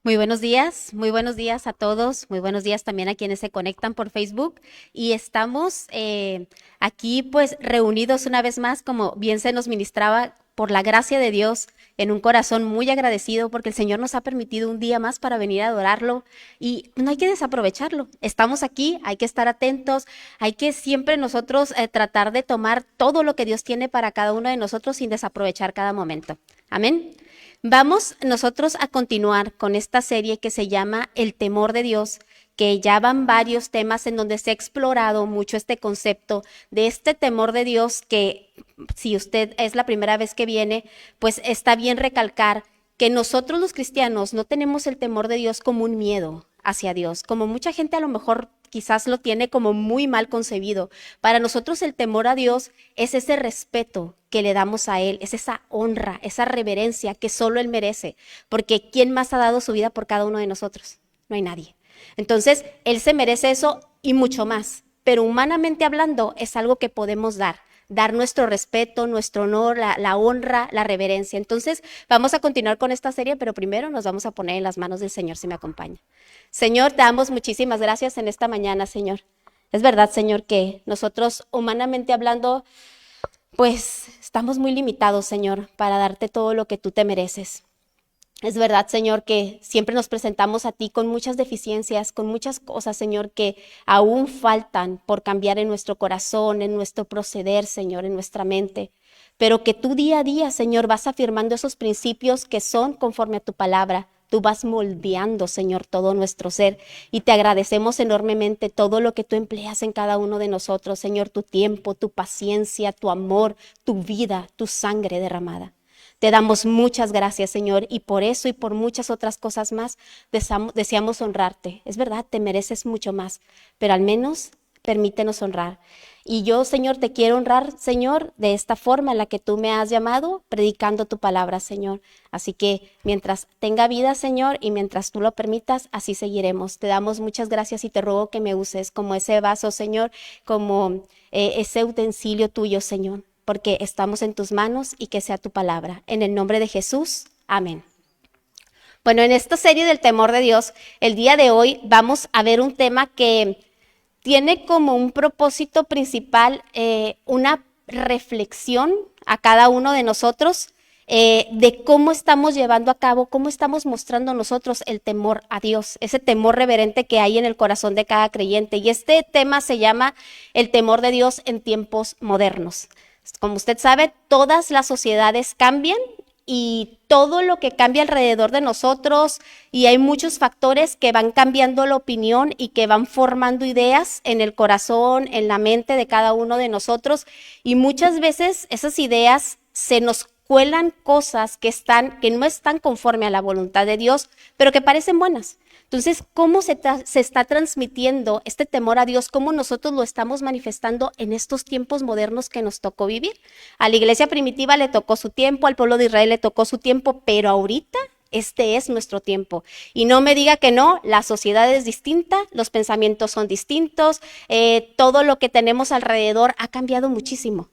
Muy buenos días a todos, muy buenos días también a quienes se conectan por Facebook y estamos aquí pues reunidos una vez más, como bien se nos ministraba por la gracia de Dios, en un corazón muy agradecido porque el Señor nos ha permitido un día más para venir a adorarlo y no hay que desaprovecharlo. Estamos aquí, hay que estar atentos, hay que siempre nosotros tratar de tomar todo lo que Dios tiene para cada uno de nosotros sin desaprovechar cada momento. Amén. Vamos nosotros a continuar con esta serie que se llama El temor de Dios, que ya van varios temas en donde se ha explorado mucho este concepto de este temor de Dios que si usted es la primera vez que viene, pues está bien recalcar que nosotros los cristianos no tenemos el temor de Dios como un miedo hacia Dios, como mucha gente a lo mejor quizás lo tiene como muy mal concebido. Para nosotros el temor a Dios es ese respeto que le damos a Él, es esa honra, esa reverencia que solo Él merece, porque ¿quién más ha dado su vida por cada uno de nosotros? No hay nadie. Entonces, Él se merece eso y mucho más, pero humanamente hablando es algo que podemos dar nuestro respeto, nuestro honor, la honra, la reverencia. Entonces, vamos a continuar con esta serie, pero primero nos vamos a poner en las manos del Señor, si me acompaña. Señor, te damos muchísimas gracias en esta mañana, Señor. Es verdad, Señor, que nosotros humanamente hablando, pues estamos muy limitados, Señor, para darte todo lo que tú te mereces. Es verdad, Señor, que siempre nos presentamos a ti con muchas deficiencias, con muchas cosas, Señor, que aún faltan por cambiar en nuestro corazón, en nuestro proceder, Señor, en nuestra mente. Pero que tú día a día, Señor, vas afirmando esos principios que son conforme a tu palabra. Tú vas moldeando, Señor, todo nuestro ser y te agradecemos enormemente todo lo que tú empleas en cada uno de nosotros, Señor, tu tiempo, tu paciencia, tu amor, tu vida, tu sangre derramada. Te damos muchas gracias, Señor, y por eso y por muchas otras cosas más deseamos honrarte. Es verdad, te mereces mucho más, pero al menos permítenos honrar. Y yo, Señor, te quiero honrar, Señor, de esta forma en la que tú me has llamado, predicando tu palabra, Señor. Así que mientras tenga vida, Señor, y mientras tú lo permitas, así seguiremos. Te damos muchas gracias y te ruego que me uses como ese vaso, Señor, como ese utensilio tuyo, Señor, porque estamos en tus manos y que sea tu palabra. En el nombre de Jesús, amén. Bueno, en esta serie del temor de Dios, el día de hoy vamos a ver un tema que tiene como un propósito principal una reflexión a cada uno de nosotros de cómo estamos llevando a cabo, cómo estamos mostrando nosotros el temor a Dios, ese temor reverente que hay en el corazón de cada creyente. Y este tema se llama el temor de Dios en tiempos modernos. Como usted sabe, todas las sociedades cambian y todo lo que cambia alrededor de nosotros y hay muchos factores que van cambiando la opinión y que van formando ideas en el corazón, en la mente de cada uno de nosotros y muchas veces esas ideas se nos cuelan cosas que no están conforme a la voluntad de Dios, pero que parecen buenas. Entonces, ¿cómo se está transmitiendo este temor a Dios? ¿Cómo nosotros lo estamos manifestando en estos tiempos modernos que nos tocó vivir? A la iglesia primitiva le tocó su tiempo, al pueblo de Israel le tocó su tiempo, pero ahorita este es nuestro tiempo. Y no me diga que no, la sociedad es distinta, los pensamientos son distintos, todo lo que tenemos alrededor ha cambiado muchísimo.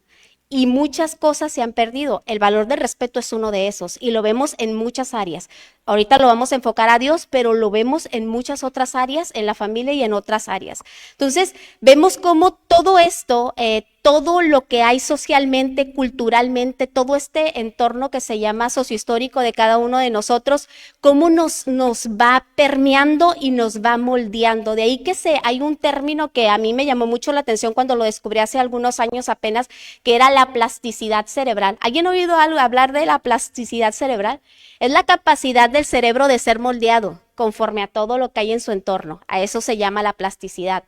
Y muchas cosas se han perdido. El valor del respeto es uno de esos y lo vemos en muchas áreas. Ahorita lo vamos a enfocar a Dios, pero lo vemos en muchas otras áreas, en la familia y en otras áreas. Entonces, vemos cómo todo esto, todo lo que hay socialmente, culturalmente, todo este entorno que se llama sociohistórico de cada uno de nosotros, cómo nos va permeando y nos va moldeando. De ahí que hay un término que a mí me llamó mucho la atención cuando lo descubrí hace algunos años apenas, que era la plasticidad cerebral. ¿Alguien ha oído hablar de la plasticidad cerebral? Es la capacidad del cerebro de ser moldeado conforme a todo lo que hay en su entorno. A eso se llama la plasticidad.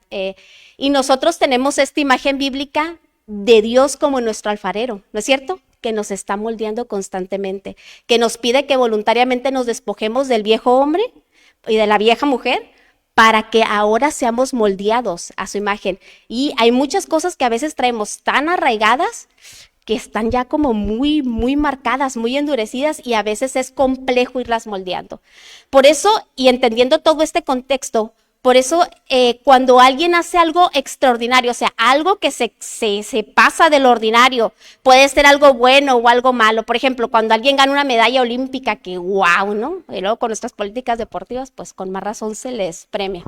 Y nosotros tenemos esta imagen bíblica de Dios como nuestro alfarero, ¿no es cierto? Que nos está moldeando constantemente, que nos pide que voluntariamente nos despojemos del viejo hombre y de la vieja mujer para que ahora seamos moldeados a su imagen. Y hay muchas cosas que a veces traemos tan arraigadas que están ya como muy, muy marcadas, muy endurecidas y a veces es complejo irlas moldeando. Por eso, y entendiendo todo este contexto, Por eso, cuando alguien hace algo extraordinario, o sea, algo que se pasa de lo ordinario, puede ser algo bueno o algo malo. Por ejemplo, cuando alguien gana una medalla olímpica, que wow, ¿no? Y luego con nuestras políticas deportivas, pues con más razón se les premia.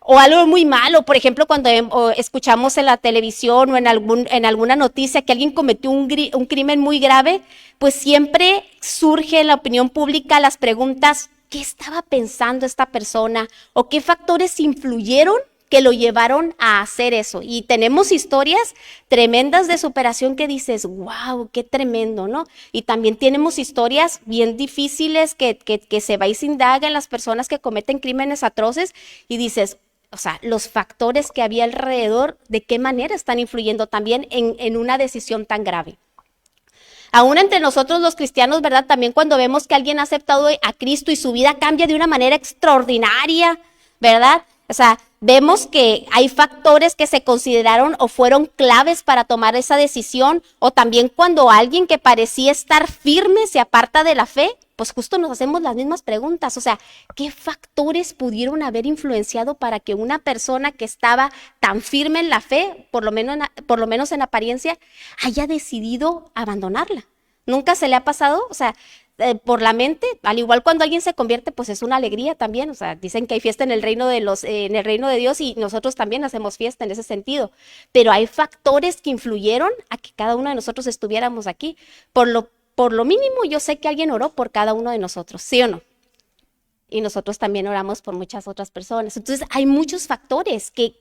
O algo muy malo, por ejemplo, cuando escuchamos en la televisión o en alguna noticia que alguien cometió un crimen muy grave, pues siempre surge en la opinión pública las preguntas, ¿qué estaba pensando esta persona? ¿O qué factores influyeron que lo llevaron a hacer eso? Y tenemos historias tremendas de superación que dices, wow, qué tremendo, ¿no? Y también tenemos historias bien difíciles que se va y se indaga en las personas que cometen crímenes atroces y dices, o sea, los factores que había alrededor, de qué manera están influyendo también en una decisión tan grave. Aún entre nosotros los cristianos, ¿verdad? También cuando vemos que alguien ha aceptado a Cristo y su vida cambia de una manera extraordinaria, ¿verdad? O sea, vemos que hay factores que se consideraron o fueron claves para tomar esa decisión, o también cuando alguien que parecía estar firme se aparta de la fe, pues justo nos hacemos las mismas preguntas. O sea, ¿qué factores pudieron haber influenciado para que una persona que estaba tan firme en la fe, por lo menos en apariencia, haya decidido abandonarla? ¿Nunca se le ha pasado? O sea, por la mente, al igual cuando alguien se convierte, pues es una alegría también. O sea, dicen que hay fiesta en el reino de Dios y nosotros también hacemos fiesta en ese sentido. Pero hay factores que influyeron a que cada uno de nosotros estuviéramos aquí. Por lo mínimo, yo sé que alguien oró por cada uno de nosotros, ¿sí o no? Y nosotros también oramos por muchas otras personas. Entonces, hay muchos factores que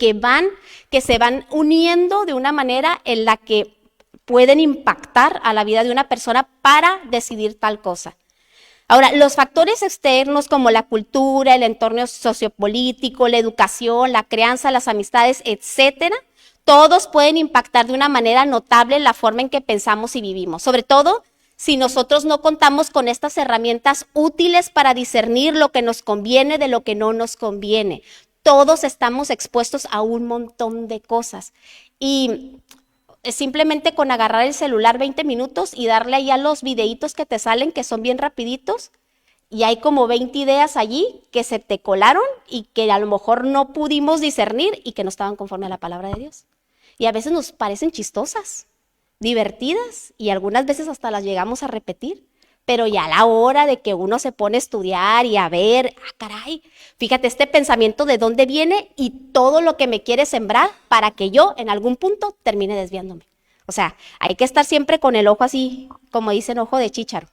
se van uniendo de una manera en la que pueden impactar a la vida de una persona para decidir tal cosa. Ahora, los factores externos como la cultura, el entorno sociopolítico, la educación, la crianza, las amistades, etcétera, todos pueden impactar de una manera notable la forma en que pensamos y vivimos. Sobre todo, si nosotros no contamos con estas herramientas útiles para discernir lo que nos conviene de lo que no nos conviene. Todos estamos expuestos a un montón de cosas. Y simplemente con agarrar el celular 20 minutos y darle ahí a los videitos que te salen, que son bien rapiditos, y hay como 20 ideas allí que se te colaron y que a lo mejor no pudimos discernir y que no estaban conforme a la palabra de Dios. Y a veces nos parecen chistosas, divertidas, y algunas veces hasta las llegamos a repetir, pero ya a la hora de que uno se pone a estudiar y a ver, caray, fíjate este pensamiento de dónde viene y todo lo que me quiere sembrar para que yo en algún punto termine desviándome. O sea, hay que estar siempre con el ojo así, como dicen, ojo de chícharo.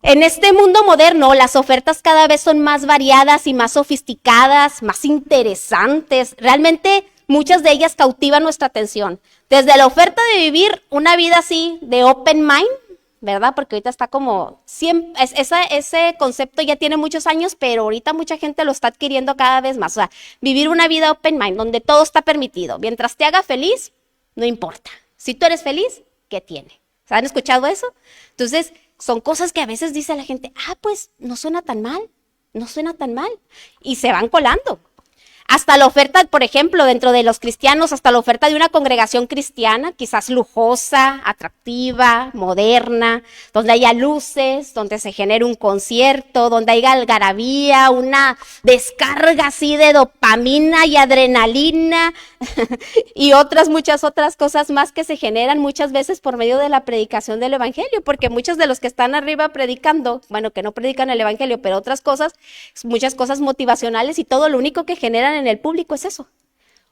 En este mundo moderno, las ofertas cada vez son más variadas y más sofisticadas, más interesantes. Realmente, muchas de ellas cautivan nuestra atención. Desde la oferta de vivir una vida así, de open mind, ¿verdad? Porque ahorita está como, ese concepto ya tiene muchos años, pero ahorita mucha gente lo está adquiriendo cada vez más. O sea, vivir una vida open mind, donde todo está permitido. Mientras te haga feliz, no importa. Si tú eres feliz, ¿qué tiene? ¿Han escuchado eso? Entonces, son cosas que a veces dice la gente, pues no suena tan mal, no suena tan mal. Y se van colando. Hasta la oferta, por ejemplo, dentro de los cristianos, hasta la oferta de una congregación cristiana, quizás lujosa, atractiva, moderna, donde haya luces, donde se genere un concierto, donde haya algarabía, una descarga así de dopamina y adrenalina y muchas otras cosas más que se generan muchas veces por medio de la predicación del evangelio, porque muchos de los que están arriba predicando, bueno, que no predican el evangelio, pero otras cosas, muchas cosas motivacionales y todo lo único que generan en el público es eso,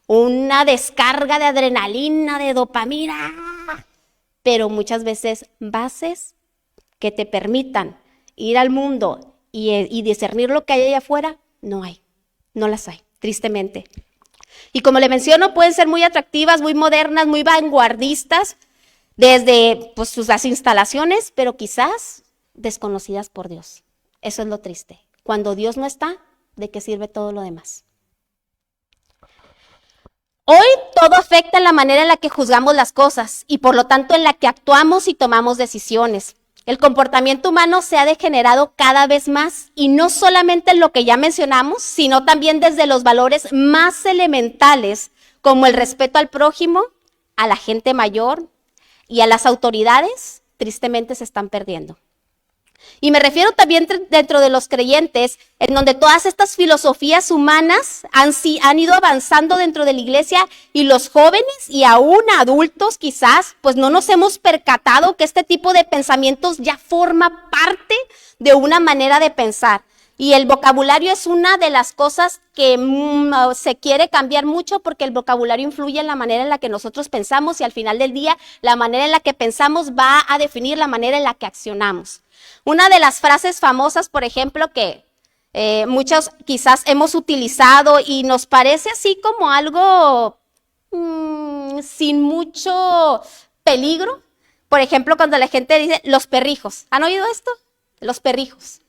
una descarga de adrenalina, de dopamina, pero muchas veces bases que te permitan ir al mundo y discernir lo que hay allá afuera, no las hay, tristemente. Y como le menciono, pueden ser muy atractivas, muy modernas, muy vanguardistas, desde las instalaciones, pero quizás desconocidas por Dios. Eso es lo triste. Cuando Dios no está, ¿de qué sirve todo lo demás? Hoy todo afecta en la manera en la que juzgamos las cosas y por lo tanto en la que actuamos y tomamos decisiones. El comportamiento humano se ha degenerado cada vez más y no solamente en lo que ya mencionamos, sino también desde los valores más elementales como el respeto al prójimo, a la gente mayor y a las autoridades, tristemente se están perdiendo. Y me refiero también dentro de los creyentes, en donde todas estas filosofías humanas han ido avanzando dentro de la iglesia y los jóvenes y aún adultos quizás, pues no nos hemos percatado que este tipo de pensamientos ya forma parte de una manera de pensar. Y el vocabulario es una de las cosas que se quiere cambiar mucho porque el vocabulario influye en la manera en la que nosotros pensamos y al final del día la manera en la que pensamos va a definir la manera en la que accionamos. Una de las frases famosas, por ejemplo, que muchos quizás hemos utilizado y nos parece así como algo sin mucho peligro. Por ejemplo, cuando la gente dice los perrijos. ¿Han oído esto? Los perrijos.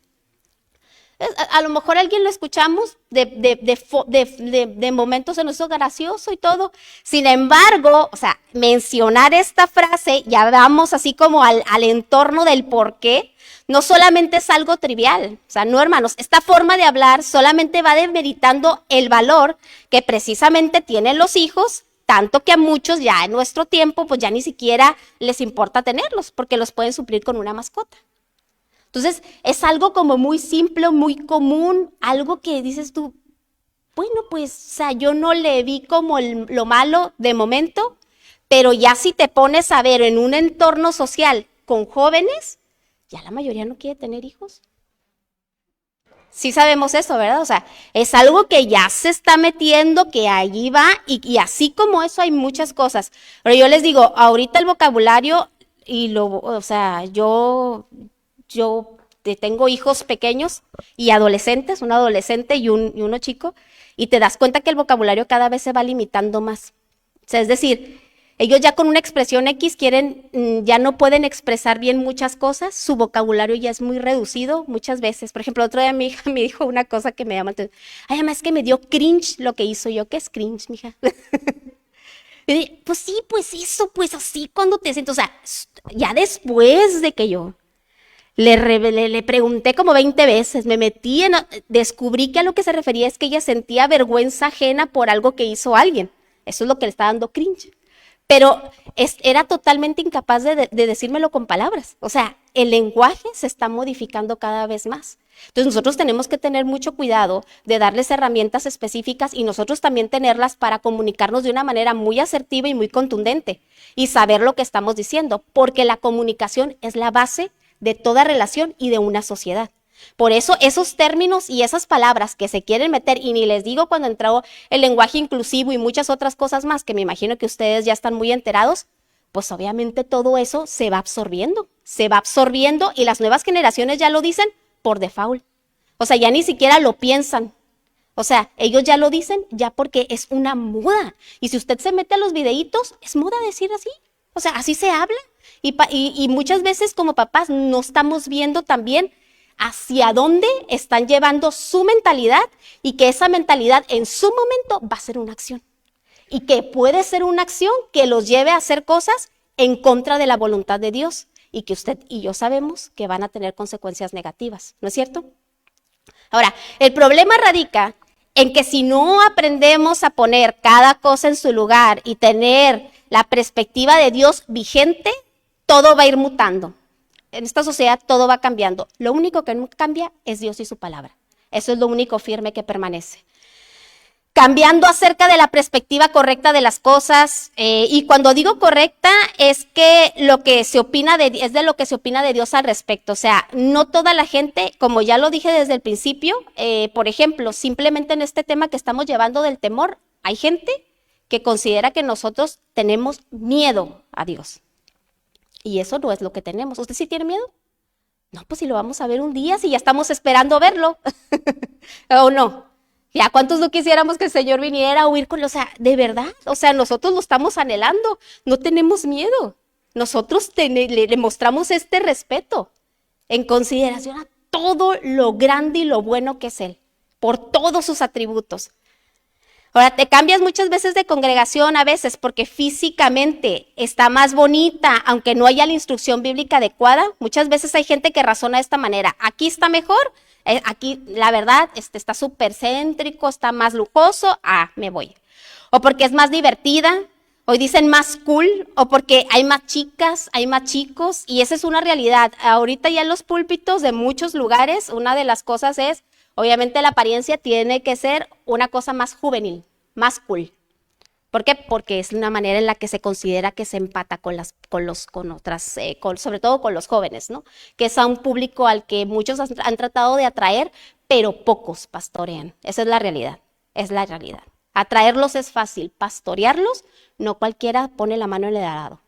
A lo mejor alguien lo escuchamos de momentos en eso gracioso y todo. Sin embargo, o sea, mencionar esta frase, ya vamos así como al entorno del por qué, no solamente es algo trivial. O sea, no, hermanos, esta forma de hablar solamente va demeritando el valor que precisamente tienen los hijos, tanto que a muchos ya en nuestro tiempo, pues ya ni siquiera les importa tenerlos, porque los pueden suplir con una mascota. Entonces, es algo como muy simple, muy común, algo que dices tú, bueno, pues, o sea, yo no le vi como lo malo de momento, pero ya si te pones a ver en un entorno social con jóvenes, ya la mayoría no quiere tener hijos. Sí sabemos eso, ¿verdad? O sea, es algo que ya se está metiendo, que allí va, y así como eso hay muchas cosas. Pero yo les digo, ahorita el vocabulario, o sea, yo tengo hijos pequeños y adolescentes, un adolescente y uno chico, y te das cuenta que el vocabulario cada vez se va limitando más. O sea, es decir, ellos ya con una expresión X ya no pueden expresar bien muchas cosas, su vocabulario ya es muy reducido muchas veces. Por ejemplo, otro día mi hija me dijo una cosa que me llama atención. Ay, además es que me dio cringe lo que hizo yo. ¿Qué es cringe, mija? Y dije, pues sí, pues eso, pues así cuando te siento, o sea, ya después de que yo le pregunté como 20 veces, descubrí que a lo que se refería es que ella sentía vergüenza ajena por algo que hizo alguien. Eso es lo que le está dando cringe. Pero era totalmente incapaz de decírmelo con palabras. O sea, el lenguaje se está modificando cada vez más. Entonces nosotros tenemos que tener mucho cuidado de darles herramientas específicas y nosotros también tenerlas para comunicarnos de una manera muy asertiva y muy contundente y saber lo que estamos diciendo, porque la comunicación es la base de toda relación y de una sociedad. Por eso esos términos y esas palabras que se quieren meter, y ni les digo cuando entró el lenguaje inclusivo y muchas otras cosas más, que me imagino que ustedes ya están muy enterados, pues obviamente todo eso se va absorbiendo y las nuevas generaciones ya lo dicen por default. O sea, ya ni siquiera lo piensan. O sea, ellos ya lo dicen ya porque es una moda. Y si usted se mete a los videitos, es moda decir así. O sea, así se habla. Y muchas veces como papás no estamos viendo también hacia dónde están llevando su mentalidad y que esa mentalidad en su momento va a ser una acción. Y que puede ser una acción que los lleve a hacer cosas en contra de la voluntad de Dios y que usted y yo sabemos que van a tener consecuencias negativas, ¿no es cierto? Ahora, el problema radica en que si no aprendemos a poner cada cosa en su lugar y tener la perspectiva de Dios vigente, todo va a ir mutando. En esta sociedad todo va cambiando. Lo único que no cambia es Dios y su palabra. Eso es lo único firme que permanece. Cambiando acerca de la perspectiva correcta de las cosas, y cuando digo correcta es que lo que se opina es de lo que se opina de Dios al respecto. O sea, no toda la gente, como ya lo dije desde el principio, por ejemplo, simplemente en este tema que estamos llevando del temor, hay gente que considera que nosotros tenemos miedo a Dios. Y eso no es lo que tenemos. ¿Usted sí tiene miedo? No, pues si lo vamos a ver un día, si ya estamos esperando verlo. ¿O no? Ya, ¿cuántos no quisiéramos que el Señor viniera a huir con él? O sea, de verdad, o sea, nosotros lo estamos anhelando, no tenemos miedo. Nosotros le mostramos este respeto en consideración a todo lo grande y lo bueno que es Él, por todos sus atributos. Ahora, te cambias muchas veces de congregación a veces porque físicamente está más bonita, aunque no haya la instrucción bíblica adecuada. Muchas veces hay gente que razona de esta manera. Aquí está mejor, aquí la verdad está súper céntrico, está más lujoso, me voy. O porque es más divertida, Hoy dicen más cool o porque hay más chicas, hay más chicos y esa es una realidad. Ahorita ya en los púlpitos de muchos lugares, una de las cosas es, obviamente la apariencia tiene que ser una cosa más juvenil, más cool. ¿Por qué? Porque es una manera en la que se considera que se empata sobre todo con los jóvenes, ¿no? Que es a un público al que muchos han tratado de atraer, pero pocos pastorean. Esa es la realidad, es la realidad. Atraerlos es fácil, pastorearlos, no cualquiera pone la mano en el arado.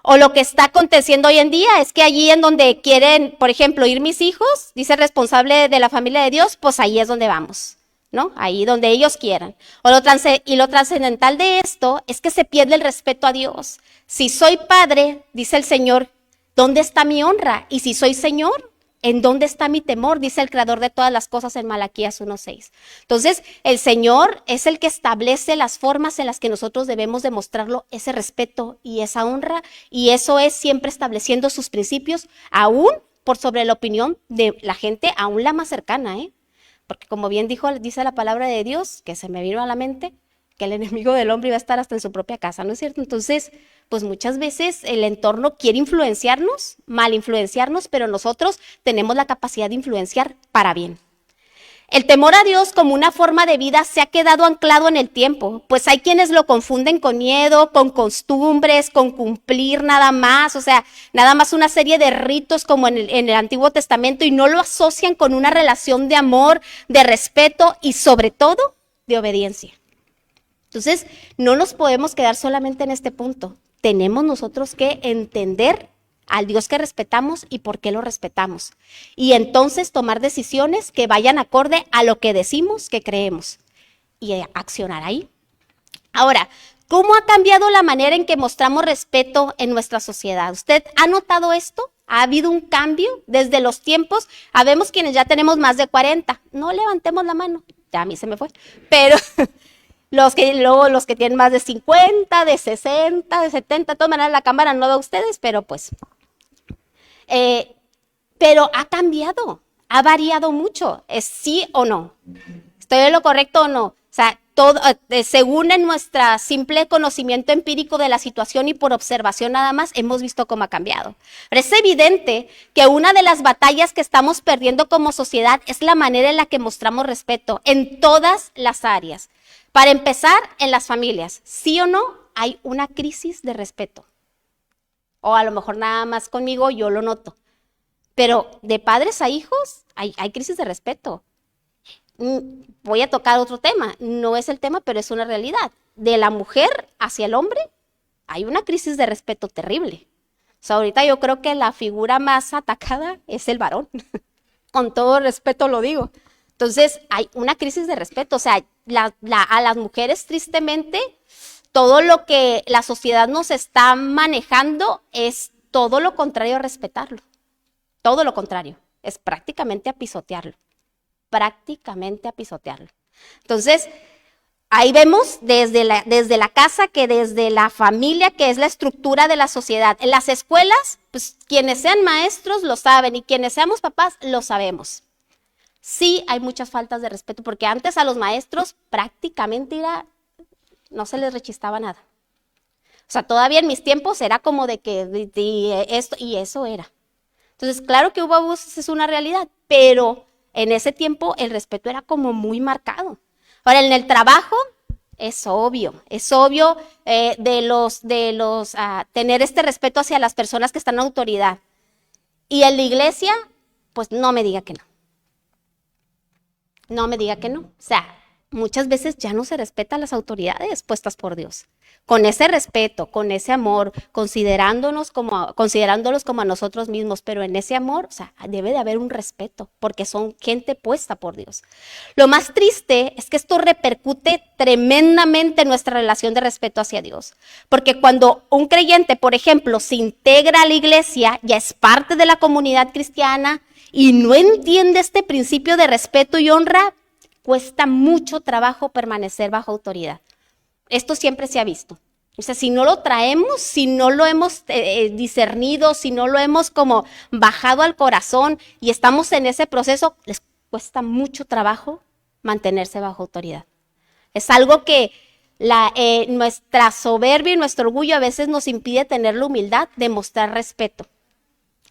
O lo que está aconteciendo hoy en día es que allí en donde quieren, por ejemplo, ir mis hijos, dice el responsable de la familia de Dios, pues ahí es donde vamos, ¿no? Ahí donde ellos quieran. Y lo trascendental de esto es que se pierde el respeto a Dios. Si soy padre, dice el Señor, ¿dónde está mi honra? Y si soy Señor, ¿en dónde está mi temor? Dice el creador de todas las cosas en Malaquías 1:6. Entonces, el Señor es el que establece las formas en las que nosotros debemos demostrarlo ese respeto y esa honra, y eso es siempre estableciendo sus principios, aún por sobre la opinión de la gente, aún la más cercana, Porque como bien dice la palabra de Dios, que se me vino a la mente, que el enemigo del hombre iba a estar hasta en su propia casa, ¿no es cierto? Entonces, pues muchas veces el entorno quiere influenciarnos, mal influenciarnos, pero nosotros tenemos la capacidad de influenciar para bien. El temor a Dios como una forma de vida se ha quedado anclado en el tiempo, pues hay quienes lo confunden con miedo, con costumbres, con cumplir nada más, o sea, nada más una serie de ritos como en el Antiguo Testamento y no lo asocian con una relación de amor, de respeto y sobre todo de obediencia. Entonces, no nos podemos quedar solamente en este punto. Tenemos nosotros que entender al Dios que respetamos y por qué lo respetamos. Y entonces tomar decisiones que vayan acorde a lo que decimos que creemos y accionar ahí. Ahora, ¿cómo ha cambiado la manera en que mostramos respeto en nuestra sociedad? ¿Usted ha notado esto? ¿Ha habido un cambio desde los tiempos? Habemos quienes ya tenemos más de 40. No levantemos la mano. Ya a mí se me fue. Pero los que tienen más de 50, de 60, de 70, de todas maneras la cámara no ve a ustedes, pero pues. Pero ha cambiado, ha variado mucho. ¿Es sí o no? ¿Estoy en lo correcto o no? O sea, todo, según en nuestro simple conocimiento empírico de la situación y por observación nada más, hemos visto cómo ha cambiado. Pero es evidente que una de las batallas que estamos perdiendo como sociedad es la manera en la que mostramos respeto en todas las áreas. Para empezar, en las familias, ¿sí o no? Hay una crisis de respeto. O a lo mejor nada más conmigo yo lo noto. Pero de padres a hijos hay crisis de respeto. Voy a tocar otro tema. No es el tema, pero es una realidad. De la mujer hacia el hombre hay una crisis de respeto terrible. O sea, ahorita yo creo que la figura más atacada es el varón. Con todo respeto lo digo. Entonces, hay una crisis de respeto. O sea, a las mujeres, tristemente, todo lo que la sociedad nos está manejando es todo lo contrario a respetarlo. Todo lo contrario. Es prácticamente a pisotearlo. Prácticamente a pisotearlo. Entonces, ahí vemos desde la casa, que desde la familia, que es la estructura de la sociedad. En las escuelas, pues quienes sean maestros lo saben y quienes seamos papás lo sabemos. Sí hay muchas faltas de respeto, porque antes a los maestros prácticamente no se les rechistaba nada. O sea, todavía en mis tiempos era como de que esto y eso era. Entonces, claro que hubo abusos, es una realidad, pero en ese tiempo el respeto era como muy marcado. Ahora, en el trabajo es obvio tener este respeto hacia las personas que están en autoridad. Y en la iglesia, pues no me diga que no. No me diga que no. O sea, muchas veces ya no se respeta a las autoridades puestas por Dios. Con ese respeto, con ese amor, considerándolos como a nosotros mismos, pero en ese amor, o sea, debe de haber un respeto, porque son gente puesta por Dios. Lo más triste es que esto repercute tremendamente en nuestra relación de respeto hacia Dios, porque cuando un creyente, por ejemplo, se integra a la iglesia, ya es parte de la comunidad cristiana y no entiende este principio de respeto y honra, cuesta mucho trabajo permanecer bajo autoridad. Esto siempre se ha visto. O sea, si no lo traemos, si no lo hemos discernido, si no lo hemos como bajado al corazón y estamos en ese proceso, les cuesta mucho trabajo mantenerse bajo autoridad. Es algo que Nuestra soberbia y nuestro orgullo a veces nos impide tener la humildad de mostrar respeto.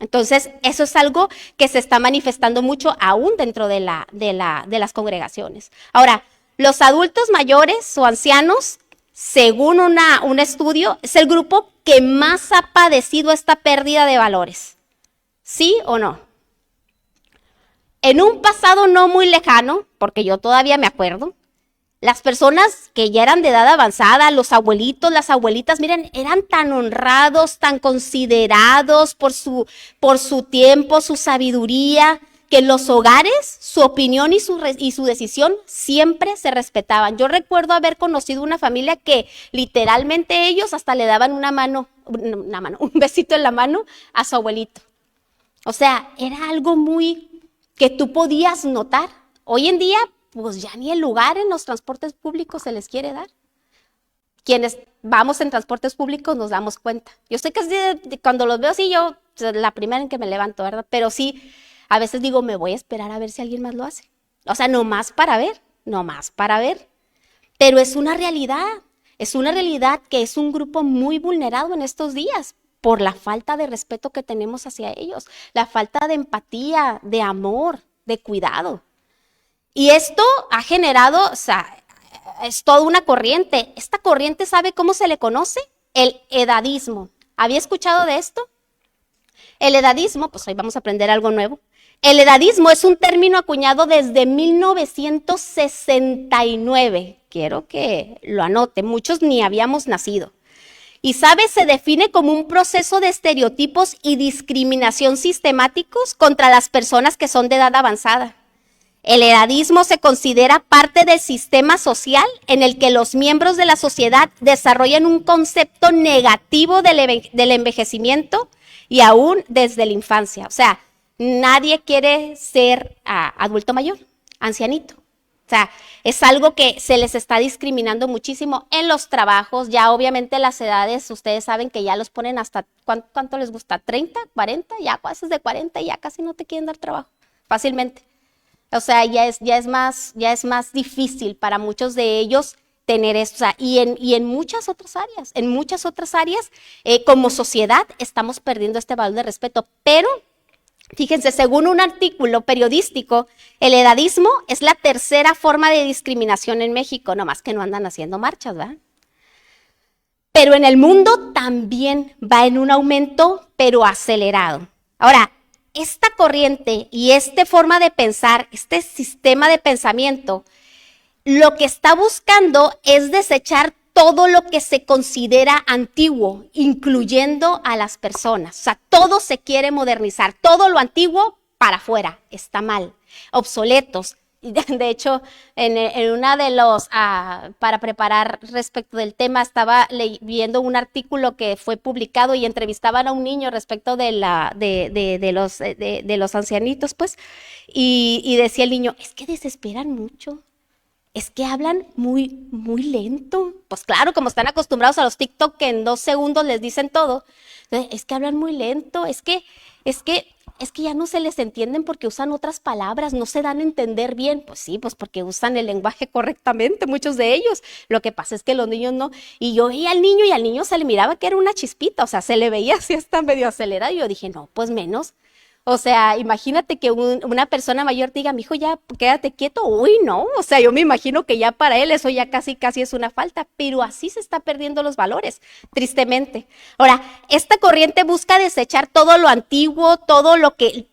Entonces, eso es algo que se está manifestando mucho aún dentro de las congregaciones. Ahora, los adultos mayores o ancianos, según un estudio, es el grupo que más ha padecido esta pérdida de valores. ¿Sí o no? En un pasado no muy lejano, porque yo todavía me acuerdo, las personas que ya eran de edad avanzada, los abuelitos, las abuelitas, miren, eran tan honrados, tan considerados por su tiempo, su sabiduría, que en los hogares su opinión y su decisión siempre se respetaban. Yo recuerdo haber conocido una familia que literalmente ellos hasta le daban un besito en la mano a su abuelito. O sea, era algo muy que tú podías notar. Hoy en día, pues ya ni el lugar en los transportes públicos se les quiere dar. Quienes vamos en transportes públicos nos damos cuenta. Yo sé que cuando los veo así, yo la primera en que me levanto, ¿verdad? Pero sí, a veces digo, me voy a esperar a ver si alguien más lo hace. O sea, nomás para ver. Pero es una realidad que es un grupo muy vulnerado en estos días por la falta de respeto que tenemos hacia ellos, la falta de empatía, de amor, de cuidado. Y esto ha generado, o sea, es toda una corriente. Esta corriente, ¿sabe cómo se le conoce? El edadismo. ¿Había escuchado de esto? El edadismo, pues hoy vamos a aprender algo nuevo. El edadismo es un término acuñado desde 1969. Quiero que lo anote, muchos ni habíamos nacido. Y sabe, se define como un proceso de estereotipos y discriminación sistemáticos contra las personas que son de edad avanzada. El edadismo se considera parte del sistema social en el que los miembros de la sociedad desarrollan un concepto negativo del envejecimiento y aún desde la infancia. O sea, nadie quiere ser adulto mayor, ancianito. O sea, es algo que se les está discriminando muchísimo en los trabajos. Ya obviamente las edades, ustedes saben que ya los ponen hasta, ¿cuánto les gusta? ¿30, 40? Ya pasas de 40 y ya casi no te quieren dar trabajo fácilmente. O sea, ya es más difícil para muchos de ellos tener esto. O sea, y en muchas otras áreas, como sociedad estamos perdiendo este valor de respeto. Pero fíjense, según un artículo periodístico, el edadismo es la tercera forma de discriminación en México, nomás que no andan haciendo marchas, ¿verdad? Pero en el mundo también va en un aumento, pero acelerado. Ahora, esta corriente y esta forma de pensar, este sistema de pensamiento, lo que está buscando es desechar todo lo que se considera antiguo, incluyendo a las personas. O sea, todo se quiere modernizar, todo lo antiguo para afuera, está mal, obsoletos. De hecho, en una de los, para preparar respecto del tema, estaba viendo un artículo que fue publicado y entrevistaban a un niño respecto de los ancianitos, pues, y decía el niño, es que desesperan mucho. Es que hablan muy, muy lento. Pues claro, como están acostumbrados a los TikTok que en 2 segundos les dicen todo. Es que hablan muy lento, es que ya no se les entienden porque usan otras palabras, no se dan a entender bien. Pues sí, pues porque usan el lenguaje correctamente, muchos de ellos. Lo que pasa es que los niños no. Y yo veía al niño y al niño se le miraba que era una chispita, o sea, se le veía así hasta medio acelerado. Y yo dije, no, pues menos. O sea, imagínate que una persona mayor te diga, mijo, ya quédate quieto. Uy, no, o sea, yo me imagino que ya para él eso ya casi es una falta, pero así se está perdiendo los valores, tristemente. Ahora, esta corriente busca desechar todo lo antiguo, todo lo que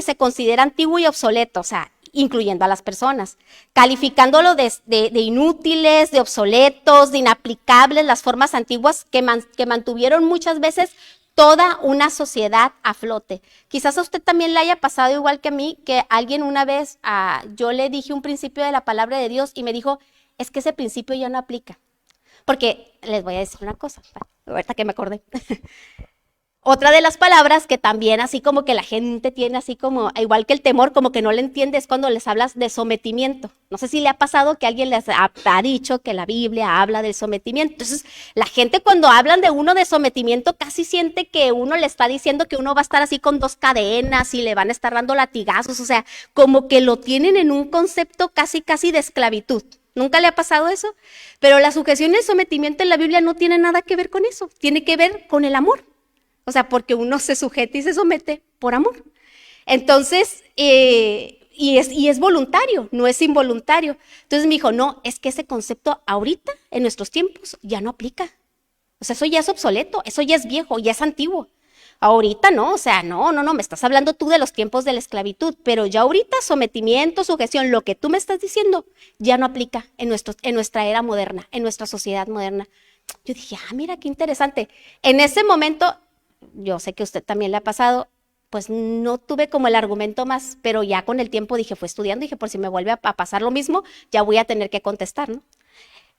se considera antiguo y obsoleto, o sea, incluyendo a las personas, calificándolo de inútiles, de obsoletos, de inaplicables, las formas antiguas que mantuvieron muchas veces toda una sociedad a flote. Quizás a usted también le haya pasado igual que a mí, que alguien una vez, yo le dije un principio de la palabra de Dios y me dijo, es que ese principio ya no aplica. Porque les voy a decir una cosa, ahorita que me acordé. Otra de las palabras que también así como que la gente tiene así como, igual que el temor, como que no le entiende, es cuando les hablas de sometimiento. No sé si le ha pasado que alguien les ha dicho que la Biblia habla del sometimiento. Entonces, la gente cuando hablan de uno de sometimiento casi siente que uno le está diciendo que uno va a estar así con 2 cadenas y le van a estar dando latigazos. O sea, como que lo tienen en un concepto casi de esclavitud. ¿Nunca le ha pasado eso? Pero la sujeción y el sometimiento en la Biblia no tiene nada que ver con eso. Tiene que ver con el amor. O sea, porque uno se sujeta y se somete por amor. Entonces, y es voluntario, no es involuntario. Entonces me dijo, no, es que ese concepto ahorita, en nuestros tiempos, ya no aplica. O sea, eso ya es obsoleto, eso ya es viejo, ya es antiguo. Ahorita no, o sea, no, me estás hablando tú de los tiempos de la esclavitud, pero ya ahorita sometimiento, sujeción, lo que tú me estás diciendo, ya no aplica en nuestra era moderna, en nuestra sociedad moderna. Yo dije, mira, qué interesante. En ese momento, yo sé que a usted también le ha pasado, pues no tuve como el argumento más, pero ya con el tiempo dije, fue estudiando, dije, por si me vuelve a pasar lo mismo, ya voy a tener que contestar, ¿no?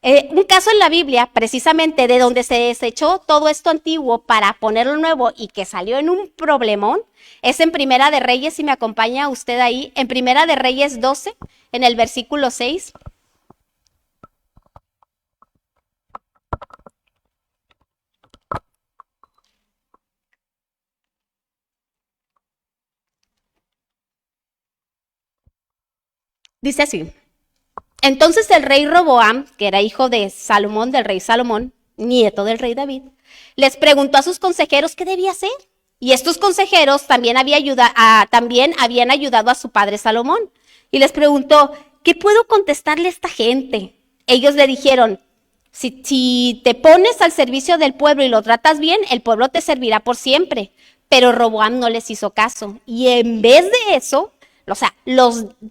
Un caso en la Biblia, precisamente de donde se desechó todo esto antiguo para ponerlo nuevo y que salió en un problemón, es en Primera de Reyes, si me acompaña usted ahí, en Primera de Reyes 12, en el versículo 6. Dice así: entonces el rey Roboam, que era hijo de Salomón, del rey Salomón, nieto del rey David, les preguntó a sus consejeros qué debía hacer. Y estos consejeros también habían ayudado a su padre Salomón. Y les preguntó, ¿qué puedo contestarle a esta gente? Ellos le dijeron, si te pones al servicio del pueblo y lo tratas bien, el pueblo te servirá por siempre. Pero Roboam no les hizo caso. Y en vez de eso, o sea,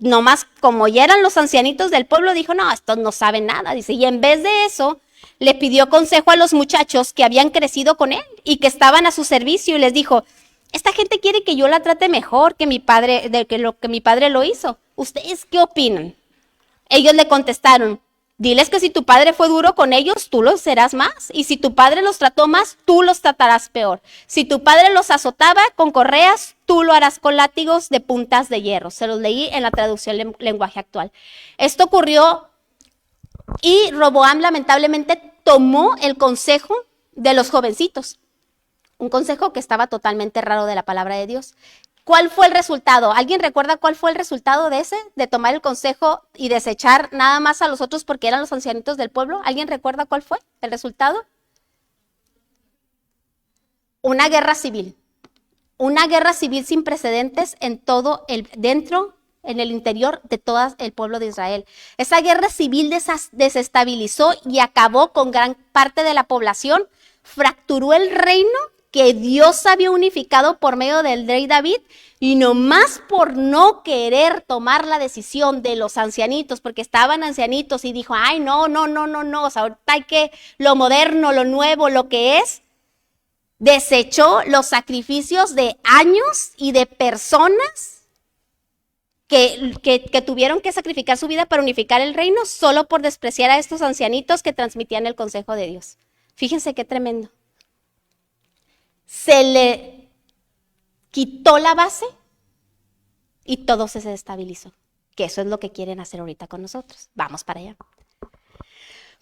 nomás como ya eran los ancianitos del pueblo, dijo, no, estos no saben nada. Dice, y en vez de eso, le pidió consejo a los muchachos que habían crecido con él y que estaban a su servicio y les dijo, esta gente quiere que yo la trate mejor que mi padre, lo que mi padre lo hizo. ¿Ustedes qué opinan? Ellos le contestaron, diles que si tu padre fue duro con ellos, tú lo serás más. Y si tu padre los trató más, tú los tratarás peor. Si tu padre los azotaba con correas, tú lo harás con látigos de puntas de hierro. Se los leí en la traducción lenguaje actual. Esto ocurrió y Roboam lamentablemente tomó el consejo de los jovencitos. Un consejo que estaba totalmente errado de la palabra de Dios. ¿Cuál fue el resultado? ¿Alguien recuerda cuál fue el resultado de ese? De tomar el consejo y desechar nada más a los otros porque eran los ancianitos del pueblo. ¿Alguien recuerda cuál fue el resultado? Una guerra civil. Una guerra civil sin precedentes en en el interior de todo el pueblo de Israel. Esa guerra civil desestabilizó y acabó con gran parte de la población, fracturó el reino que Dios había unificado por medio del rey David, y nomás por no querer tomar la decisión de los ancianitos, porque estaban ancianitos y dijo, ay, no, o sea, ahorita hay que lo moderno, lo nuevo, lo que es, desechó los sacrificios de años y de personas que tuvieron que sacrificar su vida para unificar el reino solo por despreciar a estos ancianitos que transmitían el consejo de Dios. Fíjense qué tremendo. Se le quitó la base y todo se desestabilizó. Que eso es lo que quieren hacer ahorita con nosotros. Vamos para allá.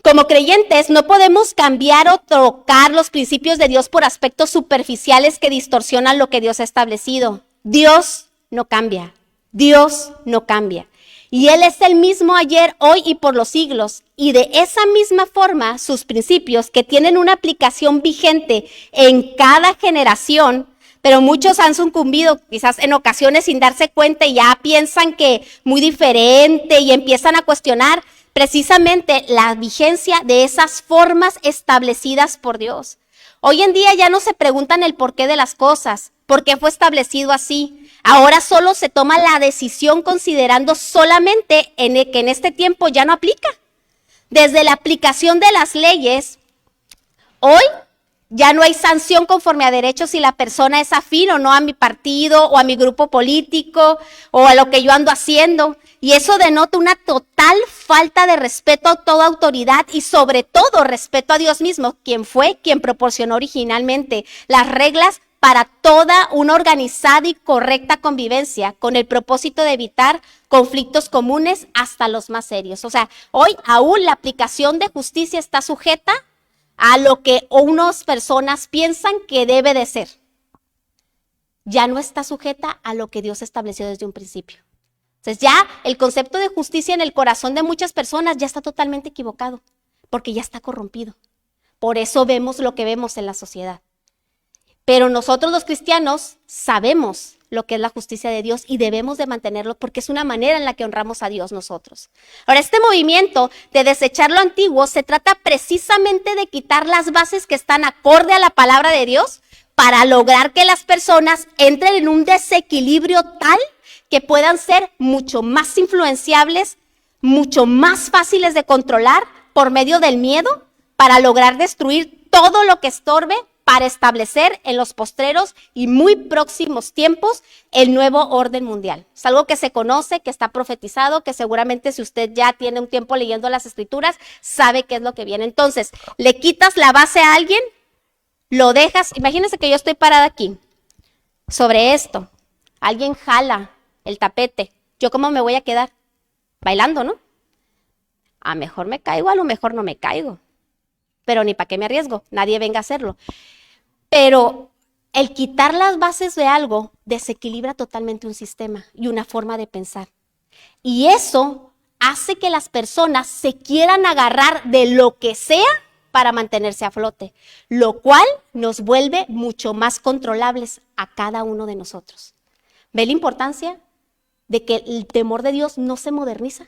Como creyentes no podemos cambiar o trocar los principios de Dios por aspectos superficiales que distorsionan lo que Dios ha establecido. Dios no cambia. Dios no cambia. Y Él es el mismo ayer, hoy y por los siglos. Y de esa misma forma, sus principios, que tienen una aplicación vigente en cada generación, pero muchos han sucumbido quizás en ocasiones sin darse cuenta y ya piensan que muy diferente y empiezan a cuestionar precisamente la vigencia de esas formas establecidas por Dios. Hoy en día ya no se preguntan el porqué de las cosas, por qué fue establecido así. Ahora solo se toma la decisión considerando solamente que en este tiempo ya no aplica. Desde la aplicación de las leyes, hoy ya no hay sanción conforme a derechos si la persona es afín o no a mi partido o a mi grupo político o a lo que yo ando haciendo. Y eso denota una total falta de respeto a toda autoridad y sobre todo respeto a Dios mismo, quien fue quien proporcionó originalmente las reglas para toda una organizada y correcta convivencia, con el propósito de evitar conflictos comunes hasta los más serios. O sea, hoy aún la aplicación de justicia está sujeta a lo que unas personas piensan que debe de ser. Ya no está sujeta a lo que Dios estableció desde un principio. Entonces ya el concepto de justicia en el corazón de muchas personas ya está totalmente equivocado, porque ya está corrompido. Por eso vemos lo que vemos en la sociedad. Pero nosotros los cristianos sabemos lo que es la justicia de Dios y debemos de mantenerlo porque es una manera en la que honramos a Dios nosotros. Ahora, este movimiento de desechar lo antiguo se trata precisamente de quitar las bases que están acorde a la palabra de Dios para lograr que las personas entren en un desequilibrio tal que puedan ser mucho más influenciables, mucho más fáciles de controlar por medio del miedo para lograr destruir todo lo que estorbe para establecer en los postreros y muy próximos tiempos el nuevo orden mundial. Es algo que se conoce, que está profetizado, que seguramente si usted ya tiene un tiempo leyendo las escrituras, sabe qué es lo que viene. Entonces, le quitas la base a alguien, lo dejas, imagínense que yo estoy parada aquí, sobre esto, alguien jala el tapete, ¿yo cómo me voy a quedar? Bailando, ¿no? A lo mejor me caigo, a lo mejor no me caigo. Pero ni para qué me arriesgo, nadie venga a hacerlo. Pero el quitar las bases de algo desequilibra totalmente un sistema y una forma de pensar. Y eso hace que las personas se quieran agarrar de lo que sea para mantenerse a flote, lo cual nos vuelve mucho más controlables a cada uno de nosotros. ¿Ve la importancia de que el temor de Dios no se moderniza?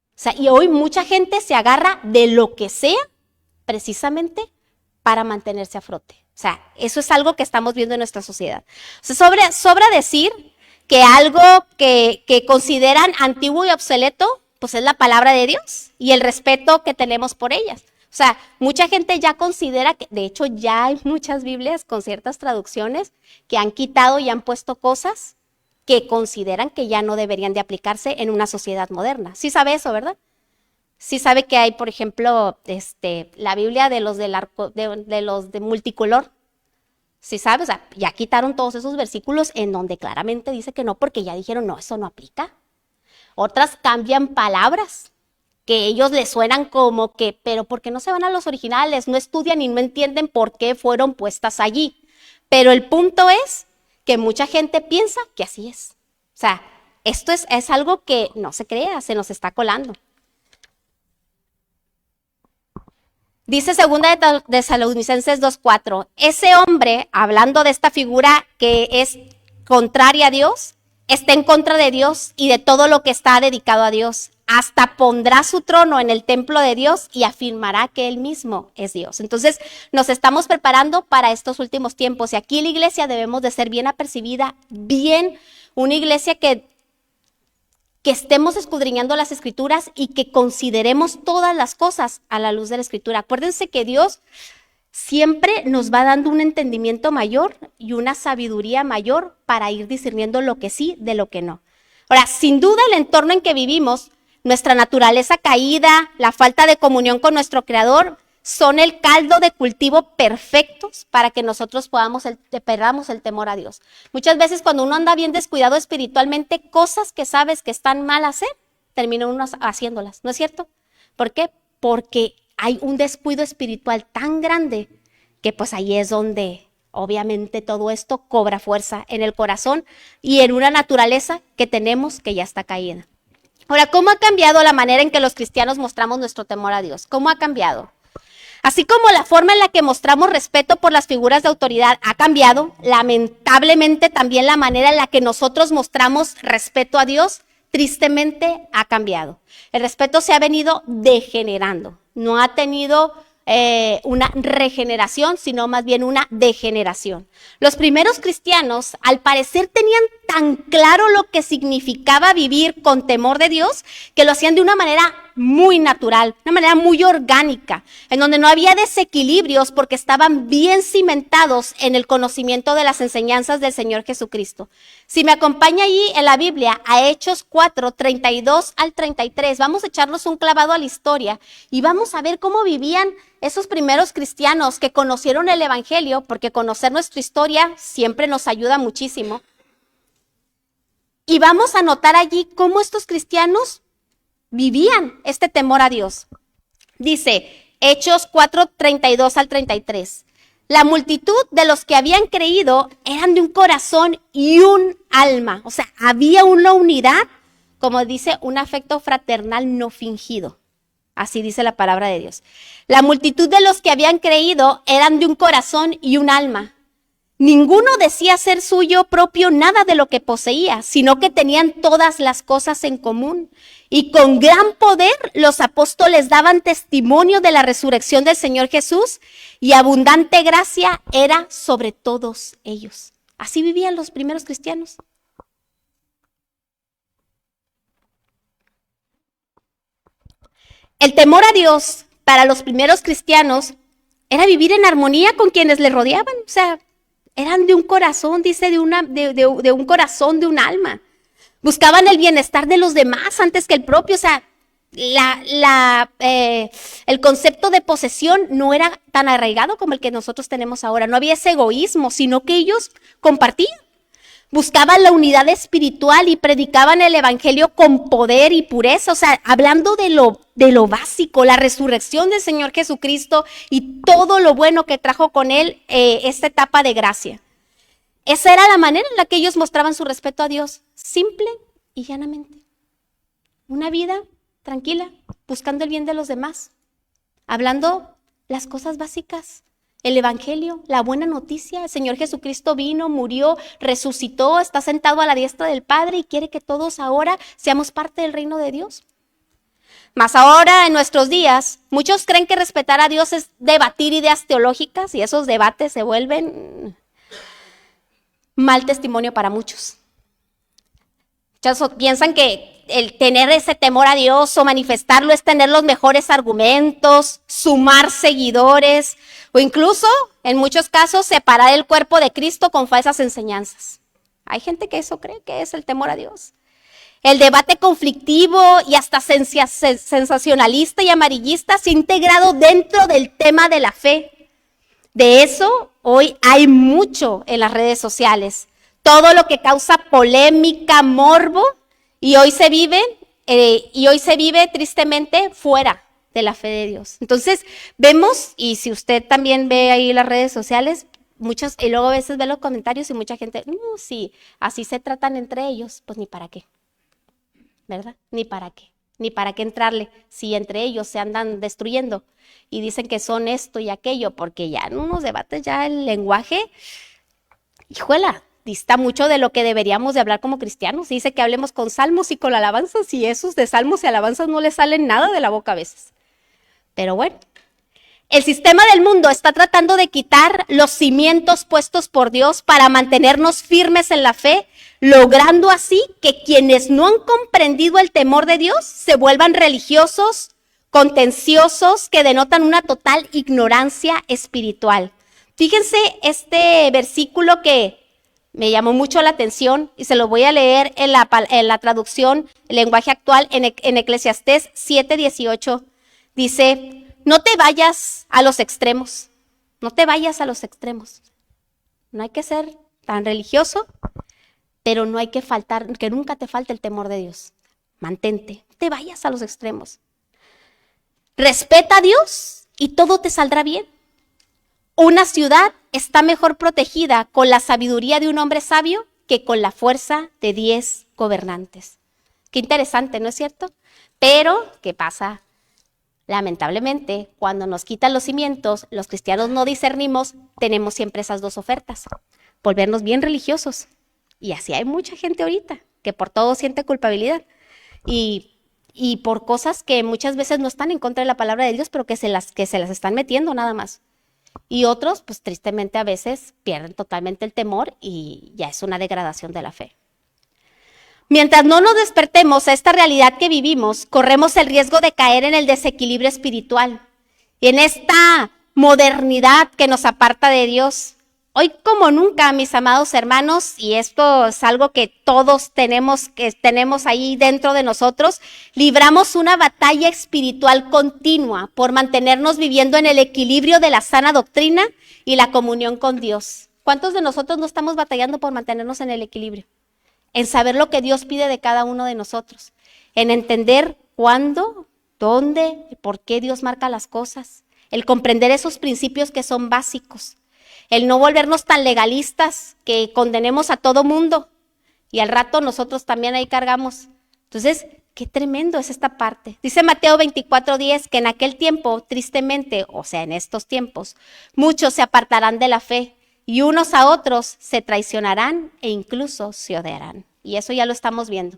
O sea, y hoy mucha gente se agarra de lo que sea precisamente para mantenerse a flote. O sea, eso es algo que estamos viendo en nuestra sociedad. O sea, sobra decir que algo que consideran antiguo y obsoleto, pues es la palabra de Dios y el respeto que tenemos por ellas. O sea, mucha gente ya considera que, de hecho, ya hay muchas Biblias con ciertas traducciones que han quitado y han puesto cosas que consideran que ya no deberían de aplicarse en una sociedad moderna. Sí sabe eso, ¿verdad? Sí sabe que hay, por ejemplo, la Biblia de los de multicolor. Sí sabe, o sea, ya quitaron todos esos versículos en donde claramente dice que no, porque ya dijeron, no, eso no aplica. Otras cambian palabras que ellos les suenan como que, pero ¿por qué no se van a los originales? No estudian y no entienden por qué fueron puestas allí. Pero el punto es que mucha gente piensa que así es. O sea, esto es algo que no se crea, se nos está colando. Dice 2 de Tesalonicenses 2:4, ese hombre, hablando de esta figura que es contraria a Dios, está en contra de Dios y de todo lo que está dedicado a Dios. Hasta pondrá su trono en el templo de Dios y afirmará que él mismo es Dios. Entonces, nos estamos preparando para estos últimos tiempos. Y aquí la iglesia debemos de ser bien apercibida, bien, una iglesia que estemos escudriñando las escrituras y que consideremos todas las cosas a la luz de la escritura. Acuérdense que Dios siempre nos va dando un entendimiento mayor y una sabiduría mayor para ir discerniendo lo que sí de lo que no. Ahora, sin duda el entorno en que vivimos, nuestra naturaleza caída, la falta de comunión con nuestro Creador, son el caldo de cultivo perfectos para que nosotros perdamos el temor a Dios. Muchas veces cuando uno anda bien descuidado espiritualmente, cosas que sabes que están mal hacer, termina uno haciéndolas, ¿no es cierto? ¿Por qué? Porque hay un descuido espiritual tan grande que pues ahí es donde obviamente todo esto cobra fuerza en el corazón y en una naturaleza que tenemos que ya está caída. Ahora, ¿cómo ha cambiado la manera en que los cristianos mostramos nuestro temor a Dios? ¿Cómo ha cambiado? Así como la forma en la que mostramos respeto por las figuras de autoridad ha cambiado, lamentablemente también la manera en la que nosotros mostramos respeto a Dios, tristemente ha cambiado. El respeto se ha venido degenerando, no ha tenido una regeneración, sino más bien una degeneración. Los primeros cristianos, al parecer, tenían tan claro lo que significaba vivir con temor de Dios, que lo hacían de una manera muy natural, una manera muy orgánica, en donde no había desequilibrios porque estaban bien cimentados en el conocimiento de las enseñanzas del Señor Jesucristo. Si me acompaña allí en la Biblia a Hechos 4, 32 al 33, vamos a echarnos un clavado a la historia y vamos a ver cómo vivían esos primeros cristianos que conocieron el Evangelio, porque conocer nuestra historia siempre nos ayuda muchísimo. Y vamos a notar allí cómo estos cristianos vivían este temor a Dios. Dice Hechos 4, 32 al 33. La multitud de los que habían creído eran de un corazón y un alma. O sea, había una unidad, como dice, un afecto fraternal no fingido. Así dice la palabra de Dios. La multitud de los que habían creído eran de un corazón y un alma. Ninguno decía ser suyo propio nada de lo que poseía, sino que tenían todas las cosas en común. Y con gran poder los apóstoles daban testimonio de la resurrección del Señor Jesús, y abundante gracia era sobre todos ellos. Así vivían los primeros cristianos. El temor a Dios para los primeros cristianos era vivir en armonía con quienes les rodeaban. O sea, eran de un corazón, dice, de un corazón, de un alma. Buscaban el bienestar de los demás antes que el propio. O sea, el concepto de posesión no era tan arraigado como el que nosotros tenemos ahora. No había ese egoísmo, sino que ellos compartían. Buscaban la unidad espiritual y predicaban el evangelio con poder y pureza. O sea, hablando de lo básico, la resurrección del Señor Jesucristo y todo lo bueno que trajo con él esta etapa de gracia. Esa era la manera en la que ellos mostraban su respeto a Dios, simple y llanamente. Una vida tranquila, buscando el bien de los demás, hablando las cosas básicas. El evangelio, la buena noticia, el Señor Jesucristo vino, murió, resucitó, está sentado a la diestra del Padre y quiere que todos ahora seamos parte del reino de Dios. Mas ahora, en nuestros días, muchos creen que respetar a Dios es debatir ideas teológicas, y esos debates se vuelven mal testimonio para muchos. Muchos piensan que el tener ese temor a Dios o manifestarlo es tener los mejores argumentos, sumar seguidores o incluso, en muchos casos, separar el cuerpo de Cristo con falsas enseñanzas. Hay gente que eso cree que es el temor a Dios. El debate conflictivo y hasta sensacionalista y amarillista se ha integrado dentro del tema de la fe. De eso hoy hay mucho en las redes sociales. Todo lo que causa polémica, morbo, y hoy se vive tristemente fuera de la fe de Dios. Entonces vemos, y si usted también ve ahí las redes sociales, muchos, y luego a veces ve los comentarios y mucha gente, sí, así se tratan entre ellos, pues ni para qué, ¿verdad? Ni para qué entrarle, si entre ellos se andan destruyendo y dicen que son esto y aquello, porque ya en unos debates ya el lenguaje, híjola, dista mucho de lo que deberíamos de hablar como cristianos. Dice que hablemos con salmos y con alabanzas, y esos de salmos y alabanzas no les salen nada de la boca a veces. Pero bueno, el sistema del mundo está tratando de quitar los cimientos puestos por Dios para mantenernos firmes en la fe, logrando así que quienes no han comprendido el temor de Dios se vuelvan religiosos, contenciosos, que denotan una total ignorancia espiritual. Fíjense este versículo que me llamó mucho la atención y se lo voy a leer en la traducción, el lenguaje actual, en Eclesiastés 7:18. Dice, no te vayas a los extremos, no te vayas a los extremos. No hay que ser tan religioso, pero no hay que que nunca te falte el temor de Dios. Mantente, no te vayas a los extremos. Respeta a Dios y todo te saldrá bien. Una ciudad está mejor protegida con la sabiduría de un hombre sabio que con la fuerza de 10 gobernantes. Qué interesante, ¿no es cierto? Pero, ¿qué pasa? Lamentablemente, cuando nos quitan los cimientos, los cristianos no discernimos, tenemos siempre esas dos ofertas. Volvernos bien religiosos. Y así hay mucha gente ahorita que por todo siente culpabilidad. Y por cosas que muchas veces no están en contra de la palabra de Dios, pero que se las están metiendo nada más. Y otros, pues tristemente a veces pierden totalmente el temor y ya es una degradación de la fe. Mientras no nos despertemos a esta realidad que vivimos, corremos el riesgo de caer en el desequilibrio espiritual y en esta modernidad que nos aparta de Dios. Hoy como nunca, mis amados hermanos, y esto es algo que todos tenemos ahí dentro de nosotros, libramos una batalla espiritual continua por mantenernos viviendo en el equilibrio de la sana doctrina y la comunión con Dios. ¿Cuántos de nosotros no estamos batallando por mantenernos en el equilibrio? En saber lo que Dios pide de cada uno de nosotros, en entender cuándo, dónde, por qué Dios marca las cosas, el comprender esos principios que son básicos, el no volvernos tan legalistas que condenemos a todo mundo y al rato nosotros también ahí cargamos. Entonces, qué tremendo es esta parte. Dice Mateo 24:10 que en aquel tiempo, tristemente, o sea, en estos tiempos, muchos se apartarán de la fe y unos a otros se traicionarán e incluso se odiarán. Y eso ya lo estamos viendo.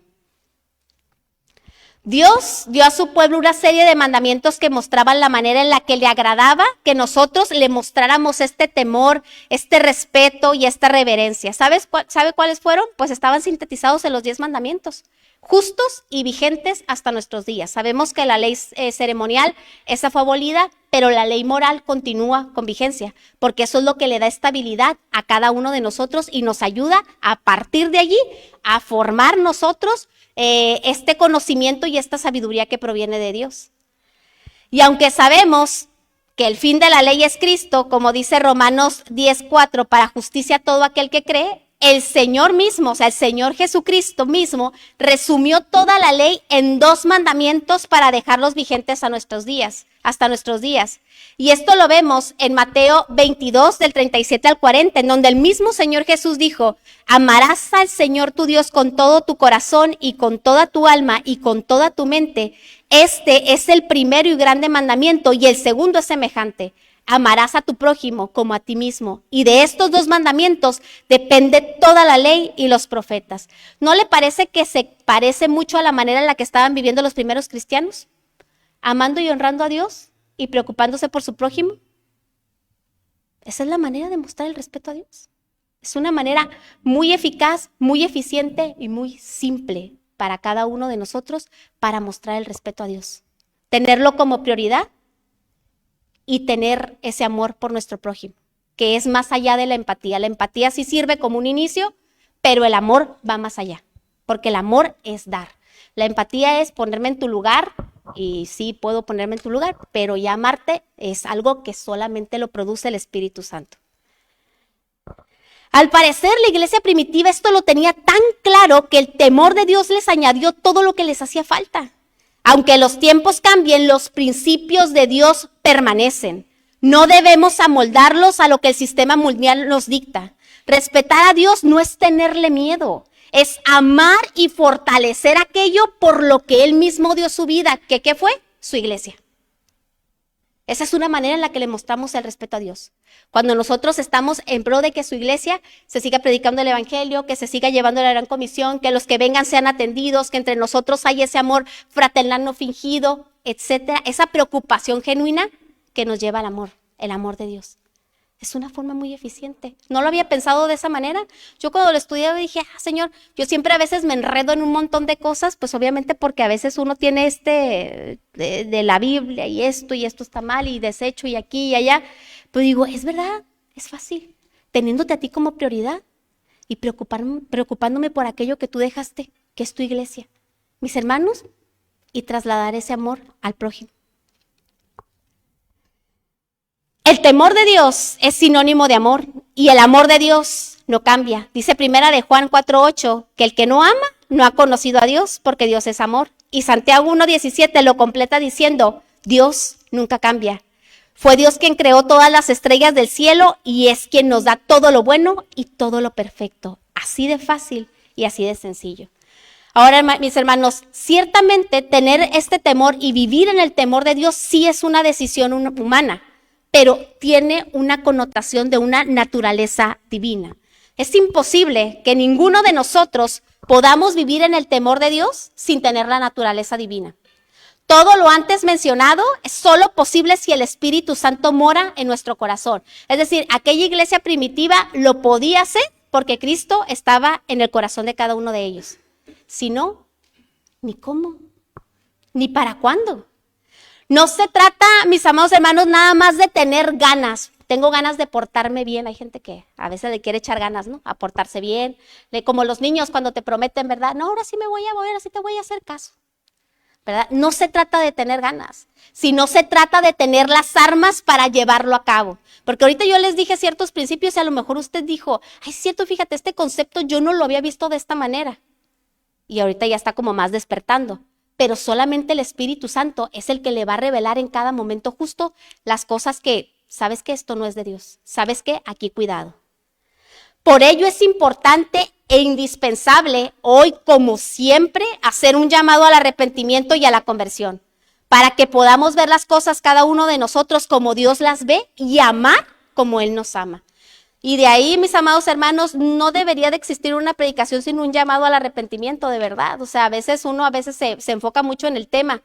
Dios dio a su pueblo una serie de mandamientos que mostraban la manera en la que le agradaba que nosotros le mostráramos este temor, este respeto y esta reverencia. ¿Sabe cuáles fueron? Pues estaban sintetizados en los 10 mandamientos, justos y vigentes hasta nuestros días. Sabemos que la ley ceremonial, esa fue abolida, pero la ley moral continúa con vigencia, porque eso es lo que le da estabilidad a cada uno de nosotros y nos ayuda a partir de allí a formar nosotros este conocimiento y esta sabiduría que proviene de Dios. Y aunque sabemos que el fin de la ley es Cristo, como dice Romanos 10:4, para justicia a todo aquel que cree, el Señor mismo, o sea, el Señor Jesucristo mismo, resumió toda la ley en 2 mandamientos para dejarlos vigentes a nuestros días, hasta nuestros días. Y esto lo vemos en Mateo 22, del 37 al 40, en donde el mismo Señor Jesús dijo: amarás al Señor tu Dios con todo tu corazón y con toda tu alma y con toda tu mente. Este es el primero y grande mandamiento, y el segundo es semejante: amarás a tu prójimo como a ti mismo. Y de estos 2 mandamientos depende toda la ley y los profetas. ¿No le parece que se parece mucho a la manera en la que estaban viviendo los primeros cristianos? Amando y honrando a Dios y preocupándose por su prójimo. Esa es la manera de mostrar el respeto a Dios. Es una manera muy eficaz, muy eficiente y muy simple para cada uno de nosotros para mostrar el respeto a Dios. Tenerlo como prioridad y tener ese amor por nuestro prójimo, que es más allá de la empatía. La empatía sí sirve como un inicio, pero el amor va más allá, porque el amor es dar. La empatía es ponerme en tu lugar, y sí puedo ponerme en tu lugar, pero ya amarte es algo que solamente lo produce el Espíritu Santo. Al parecer, la iglesia primitiva esto lo tenía tan claro que el temor de Dios les añadió todo lo que les hacía falta. Aunque los tiempos cambien, los principios de Dios permanecen. No debemos amoldarlos a lo que el sistema mundial nos dicta. Respetar a Dios no es tenerle miedo, es amar y fortalecer aquello por lo que Él mismo dio su vida. ¿Qué fue? Su iglesia. Esa es una manera en la que le mostramos el respeto a Dios. Cuando nosotros estamos en pro de que su iglesia se siga predicando el evangelio, que se siga llevando la gran comisión, que los que vengan sean atendidos, que entre nosotros haya ese amor fraternal no fingido, etcétera. Esa preocupación genuina que nos lleva al amor, el amor de Dios. Es una forma muy eficiente. No lo había pensado de esa manera. Yo cuando lo estudiaba dije, Señor, yo siempre a veces me enredo en un montón de cosas, pues obviamente porque a veces uno tiene de la Biblia y esto está mal y desecho y aquí y allá. Pero digo, es verdad, es fácil. Teniéndote a ti como prioridad y preocupándome por aquello que tú dejaste, que es tu iglesia, mis hermanos, y trasladar ese amor al prójimo. El temor de Dios es sinónimo de amor y el amor de Dios no cambia. Dice primera de Juan 4:8 que el que no ama no ha conocido a Dios porque Dios es amor. Y Santiago 1:17 lo completa diciendo, Dios nunca cambia. Fue Dios quien creó todas las estrellas del cielo y es quien nos da todo lo bueno y todo lo perfecto. Así de fácil y así de sencillo. Ahora, mis hermanos, ciertamente tener este temor y vivir en el temor de Dios sí es una decisión humana, pero tiene una connotación de una naturaleza divina. Es imposible que ninguno de nosotros podamos vivir en el temor de Dios sin tener la naturaleza divina. Todo lo antes mencionado es solo posible si el Espíritu Santo mora en nuestro corazón. Es decir, aquella iglesia primitiva lo podía hacer porque Cristo estaba en el corazón de cada uno de ellos. Si no, ni cómo, ni para cuándo. No se trata, mis amados hermanos, nada más de tener ganas. Tengo ganas de portarme bien. Hay gente que a veces le quiere echar ganas, ¿no? A portarse bien. Como los niños cuando te prometen, ¿verdad? No, ahora sí me voy a mover, así te voy a hacer caso. ¿Verdad? No se trata de tener ganas, sino se trata de tener las armas para llevarlo a cabo. Porque ahorita yo les dije ciertos principios y a lo mejor usted dijo, ay, es cierto, fíjate, este concepto yo no lo había visto de esta manera. Y ahorita ya está como más despertando. Pero solamente el Espíritu Santo es el que le va a revelar en cada momento justo las cosas que, ¿sabes que esto no es de Dios? ¿Sabes qué? Aquí cuidado. Por ello es importante e indispensable hoy, como siempre, hacer un llamado al arrepentimiento y a la conversión, para que podamos ver las cosas cada uno de nosotros como Dios las ve y amar como Él nos ama. Y de ahí, mis amados hermanos, no debería de existir una predicación sin un llamado al arrepentimiento, de verdad. O sea, a veces se enfoca mucho en el tema,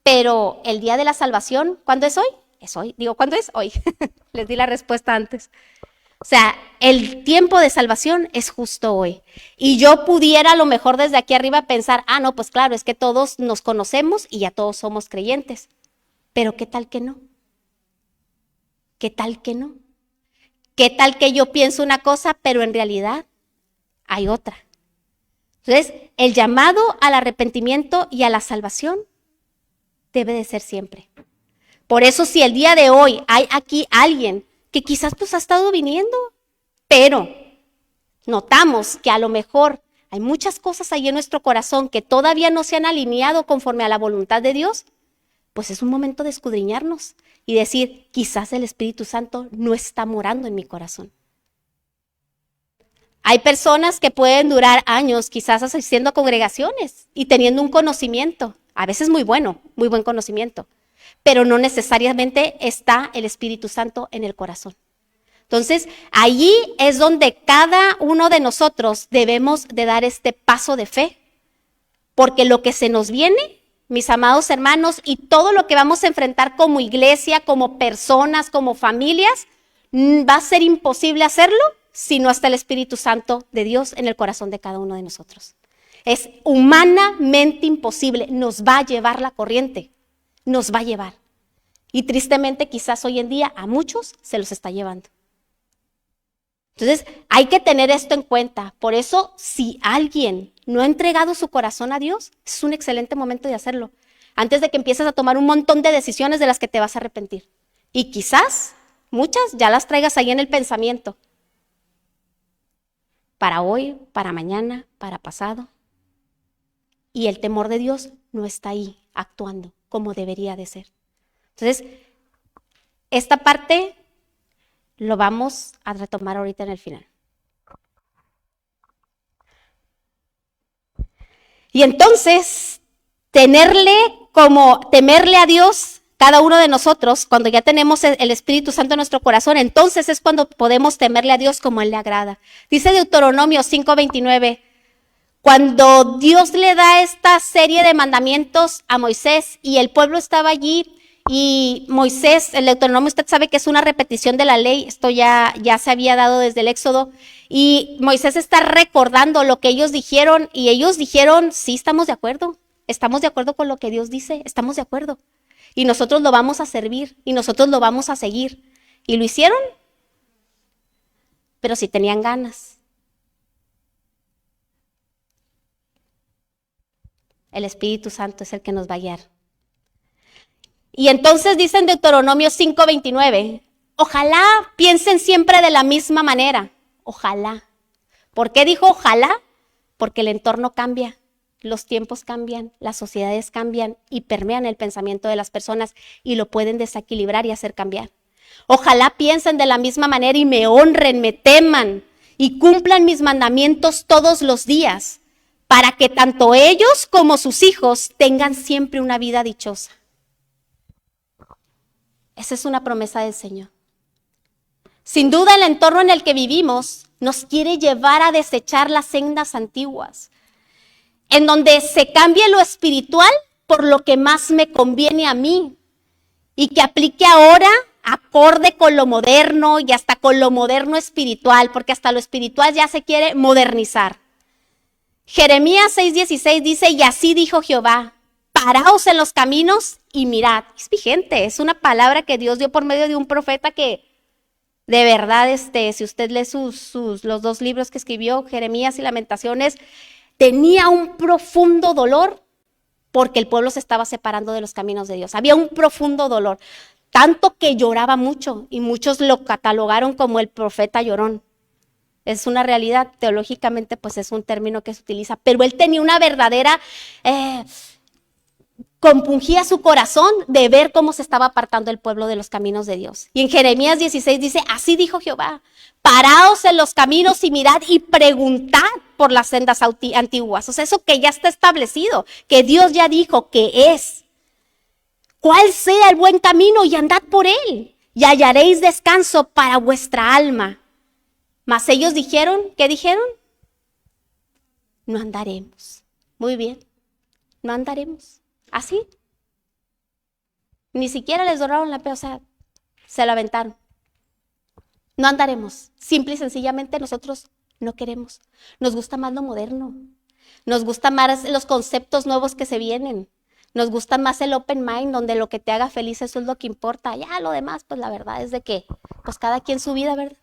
pero el día de la salvación, ¿cuándo es hoy? Es hoy. Digo, ¿cuándo es? Hoy. Les di la respuesta antes. O sea, el tiempo de salvación es justo hoy. Y yo pudiera a lo mejor desde aquí arriba pensar, no, pues claro, es que todos nos conocemos y ya todos somos creyentes. Pero ¿qué tal que no? ¿Qué tal que no? ¿Qué tal que yo pienso una cosa, pero en realidad hay otra? Entonces, el llamado al arrepentimiento y a la salvación debe de ser siempre. Por eso, si el día de hoy hay aquí alguien que quizás pues ha estado viniendo, pero notamos que a lo mejor hay muchas cosas ahí en nuestro corazón que todavía no se han alineado conforme a la voluntad de Dios, pues es un momento de escudriñarnos y decir, quizás el Espíritu Santo no está morando en mi corazón. Hay personas que pueden durar años quizás asistiendo a congregaciones y teniendo un conocimiento, a veces muy bueno, muy buen conocimiento, pero no necesariamente está el Espíritu Santo en el corazón. Entonces, allí es donde cada uno de nosotros debemos de dar este paso de fe, porque lo que se nos viene, mis amados hermanos, y todo lo que vamos a enfrentar como iglesia, como personas, como familias, va a ser imposible hacerlo si no está el Espíritu Santo de Dios en el corazón de cada uno de nosotros. Es humanamente imposible, nos va a llevar la corriente, nos va a llevar. Y tristemente quizás hoy en día a muchos se los está llevando. Entonces hay que tener esto en cuenta. Por eso si alguien no ha entregado su corazón a Dios, es un excelente momento de hacerlo. Antes de que empieces a tomar un montón de decisiones de las que te vas a arrepentir. Y quizás muchas ya las traigas ahí en el pensamiento. Para hoy, para mañana, para pasado. Y el temor de Dios no está ahí actuando como debería de ser. Entonces, esta parte lo vamos a retomar ahorita en el final. Y entonces, temerle a Dios, cada uno de nosotros, cuando ya tenemos el Espíritu Santo en nuestro corazón, entonces es cuando podemos temerle a Dios como Él le agrada. Dice Deuteronomio 5:29, cuando Dios le da esta serie de mandamientos a Moisés y el pueblo estaba allí, y Moisés, el Deuteronomio, usted sabe que es una repetición de la ley, esto ya se había dado desde el Éxodo, y Moisés está recordando lo que ellos dijeron, y ellos dijeron, sí, estamos de acuerdo con lo que Dios dice, estamos de acuerdo, y nosotros lo vamos a servir, y nosotros lo vamos a seguir, y lo hicieron, pero sí tenían ganas. El Espíritu Santo es el que nos va a guiar. Y entonces dice en Deuteronomio 5:29, ojalá piensen siempre de la misma manera, ojalá. ¿Por qué dijo ojalá? Porque el entorno cambia, los tiempos cambian, las sociedades cambian y permean el pensamiento de las personas y lo pueden desequilibrar y hacer cambiar. Ojalá piensen de la misma manera y me honren, me teman y cumplan mis mandamientos todos los días, para que tanto ellos como sus hijos tengan siempre una vida dichosa. Esa es una promesa del Señor. Sin duda, el entorno en el que vivimos nos quiere llevar a desechar las sendas antiguas, en donde se cambie lo espiritual por lo que más me conviene a mí y que aplique ahora acorde con lo moderno y hasta con lo moderno espiritual, porque hasta lo espiritual ya se quiere modernizar. Jeremías 6:16 dice, y así dijo Jehová, paraos en los caminos y mirad. Es vigente, es una palabra que Dios dio por medio de un profeta que de verdad, si usted lee los dos libros que escribió, Jeremías y Lamentaciones, tenía un profundo dolor porque el pueblo se estaba separando de los caminos de Dios. Había un profundo dolor, tanto que lloraba mucho y muchos lo catalogaron como el profeta llorón. Es una realidad, teológicamente pues es un término que se utiliza, pero él tenía una verdadera, compungía su corazón de ver cómo se estaba apartando el pueblo de los caminos de Dios. Y en Jeremías 16 dice, así dijo Jehová, paraos en los caminos y mirad y preguntad por las sendas antiguas. O sea, eso que ya está establecido, que Dios ya dijo que es. ¿Cuál sea el buen camino? Y andad por él, y hallaréis descanso para vuestra alma. Mas ellos dijeron, ¿qué dijeron? No andaremos. Muy bien, no andaremos. Así. Ni siquiera les doraron la pe, o sea, se la aventaron. No andaremos. Simple y sencillamente nosotros no queremos. Nos gusta más lo moderno. Nos gusta más los conceptos nuevos que se vienen. Nos gusta más el open mind, donde lo que te haga feliz, eso es lo que importa. Ya lo demás, pues la verdad es de que, pues cada quien su vida, ¿verdad?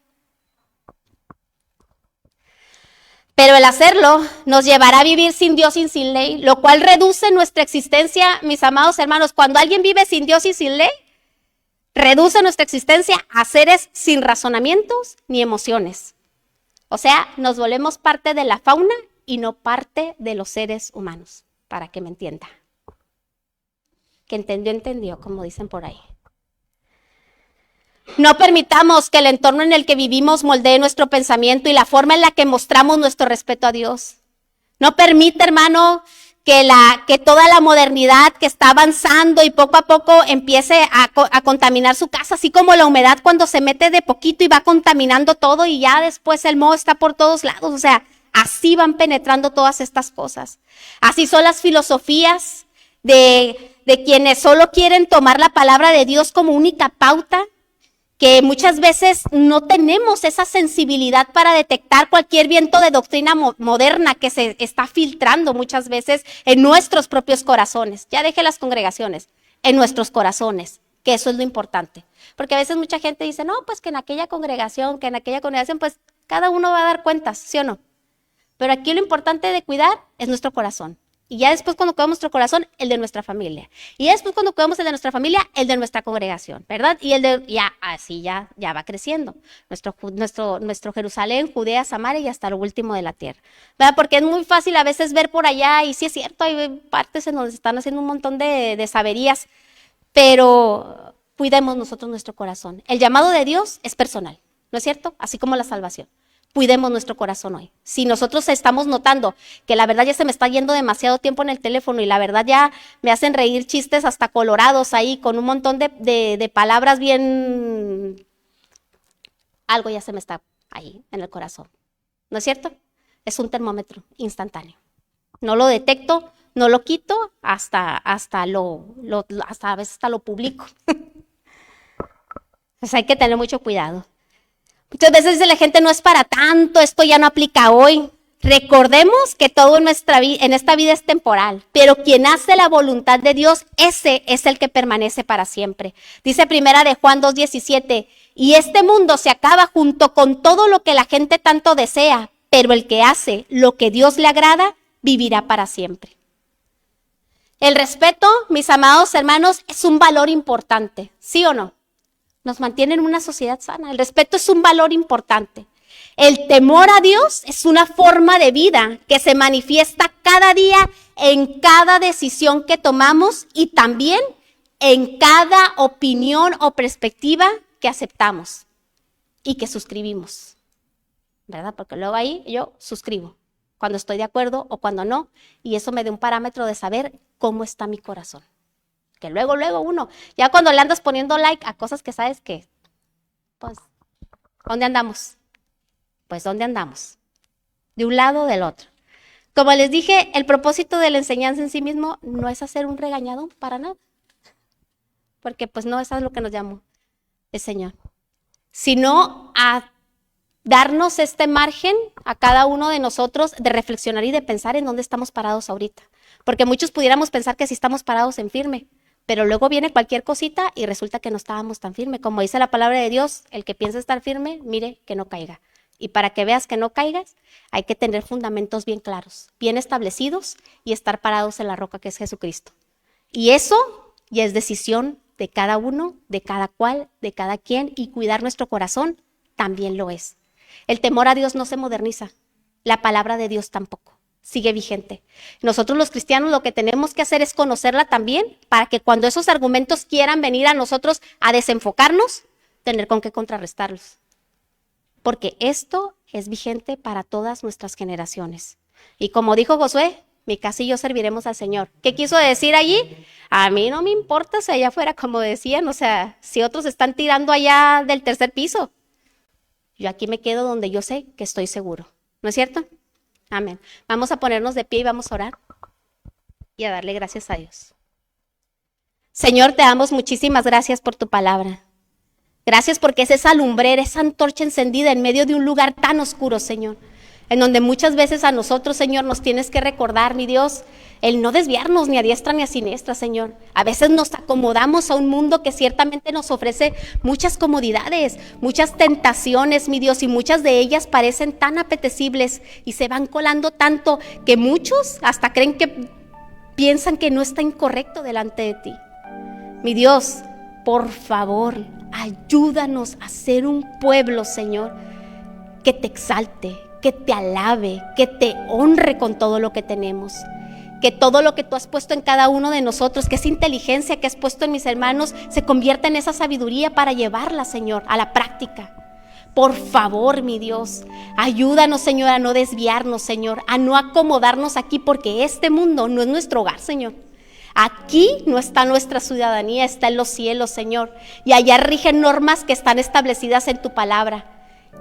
Pero el hacerlo nos llevará a vivir sin Dios y sin ley, lo cual reduce nuestra existencia, mis amados hermanos. Cuando alguien vive sin Dios y sin ley, reduce nuestra existencia a seres sin razonamientos ni emociones. O sea, nos volvemos parte de la fauna y no parte de los seres humanos, para que me entienda. Que entendió, como dicen por ahí. No permitamos que el entorno en el que vivimos moldee nuestro pensamiento y la forma en la que mostramos nuestro respeto a Dios. No permita, hermano, que toda la modernidad que está avanzando y poco a poco empiece a contaminar su casa, así como la humedad cuando se mete de poquito y va contaminando todo y ya después el moho está por todos lados. O sea, así van penetrando todas estas cosas. Así son las filosofías de quienes solo quieren tomar la palabra de Dios como única pauta, que muchas veces no tenemos esa sensibilidad para detectar cualquier viento de doctrina moderna que se está filtrando muchas veces en nuestros propios corazones. Ya deje las congregaciones, en nuestros corazones, que eso es lo importante. Porque a veces mucha gente dice, no, pues que en aquella congregación, pues cada uno va a dar cuentas, ¿sí o no? Pero aquí lo importante de cuidar es nuestro corazón. Y ya después cuando cuidamos nuestro corazón, el de nuestra familia. Y después cuando cuidamos el de nuestra familia, el de nuestra congregación, ¿verdad? Y el de, ya, así ya va creciendo. Nuestro Jerusalén, Judea, Samaria y hasta lo último de la tierra, ¿verdad? Porque es muy fácil a veces ver por allá, y sí es cierto, hay partes en donde se están haciendo un montón de saberías, pero cuidemos nosotros nuestro corazón. El llamado de Dios es personal, ¿no es cierto? Así como la salvación. Cuidemos nuestro corazón hoy. Si nosotros estamos notando que la verdad ya se me está yendo demasiado tiempo en el teléfono y la verdad ya me hacen reír chistes hasta colorados ahí con un montón de palabras bien... Algo ya se me está ahí en el corazón, ¿no es cierto? Es un termómetro instantáneo. No lo detecto, no lo quito, hasta a veces hasta lo publico. Pues hay que tener mucho cuidado. Muchas veces dice la gente, no es para tanto, esto ya no aplica hoy. Recordemos que todo en esta vida es temporal, pero quien hace la voluntad de Dios, ese es el que permanece para siempre. Dice primera de Juan 2:17, y este mundo se acaba junto con todo lo que la gente tanto desea, pero el que hace lo que Dios le agrada, vivirá para siempre. El respeto, mis amados hermanos, es un valor importante, ¿sí o no? Nos mantiene en una sociedad sana. El respeto es un valor importante. El temor a Dios es una forma de vida que se manifiesta cada día en cada decisión que tomamos y también en cada opinión o perspectiva que aceptamos y que suscribimos, ¿verdad? Porque luego ahí yo suscribo cuando estoy de acuerdo o cuando no, y eso me da un parámetro de saber cómo está mi corazón. Que luego uno, ya cuando le andas poniendo like a cosas que sabes que, pues, ¿dónde andamos? Pues, ¿dónde andamos? De un lado o del otro. Como les dije, el propósito de la enseñanza en sí mismo no es hacer un regañado para nada. Porque, pues, no, eso es lo que nos llamó el Señor. Sino a darnos este margen a cada uno de nosotros de reflexionar y de pensar en dónde estamos parados ahorita. Porque muchos pudiéramos pensar que sí estamos parados en firme, pero luego viene cualquier cosita y resulta que no estábamos tan firme. Como dice la palabra de Dios, el que piensa estar firme, mire que no caiga. Y para que veas que no caigas, hay que tener fundamentos bien claros, bien establecidos y estar parados en la roca que es Jesucristo. Y eso ya es decisión de cada uno, de cada cual, de cada quien, y cuidar nuestro corazón también lo es. El temor a Dios no se moderniza, la palabra de Dios tampoco, sigue vigente. Nosotros los cristianos lo que tenemos que hacer es conocerla también para que cuando esos argumentos quieran venir a nosotros a desenfocarnos, tener con qué contrarrestarlos. Porque esto es vigente para todas nuestras generaciones. Y como dijo Josué, mi casa y yo serviremos al Señor. ¿Qué quiso decir allí? A mí no me importa si allá afuera, como decían, o sea, si otros están tirando allá del tercer piso. Yo aquí me quedo donde yo sé que estoy seguro. ¿No es cierto? Amén. Vamos a ponernos de pie y vamos a orar y a darle gracias a Dios. Señor, te damos muchísimas gracias por tu palabra. Gracias porque es esa lumbrera, esa antorcha encendida en medio de un lugar tan oscuro, Señor, en donde muchas veces a nosotros, Señor, nos tienes que recordar, mi Dios, el no desviarnos ni a diestra ni a siniestra, Señor. A veces nos acomodamos a un mundo que ciertamente nos ofrece muchas comodidades, muchas tentaciones, mi Dios, y muchas de ellas parecen tan apetecibles y se van colando tanto que muchos hasta creen que piensan que no está incorrecto delante de ti. Mi Dios, por favor, ayúdanos a ser un pueblo, Señor, que te exalte, que te alabe, que te honre con todo lo que tenemos. Que todo lo que tú has puesto en cada uno de nosotros, que esa inteligencia que has puesto en mis hermanos, se convierta en esa sabiduría para llevarla, Señor, a la práctica. Por favor, mi Dios, ayúdanos, Señor, a no desviarnos, Señor, a no acomodarnos aquí, porque este mundo no es nuestro hogar, Señor. Aquí no está nuestra ciudadanía, está en los cielos, Señor. Y allá rigen normas que están establecidas en tu palabra.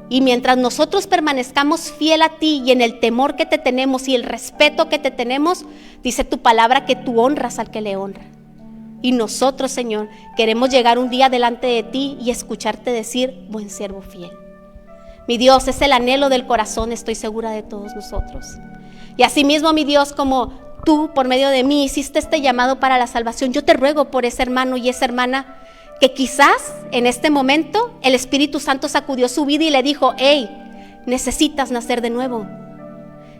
Y mientras nosotros permanezcamos fiel a ti y en el temor que te tenemos y el respeto que te tenemos, dice tu palabra que tú honras al que le honra. Y nosotros, Señor, queremos llegar un día delante de ti y escucharte decir, buen siervo fiel. Mi Dios, es el anhelo del corazón, estoy segura de todos nosotros. Y asimismo, mi Dios, como tú por medio de mí hiciste este llamado para la salvación, yo te ruego por ese hermano y esa hermana que quizás en este momento el Espíritu Santo sacudió su vida y le dijo, hey, necesitas nacer de nuevo.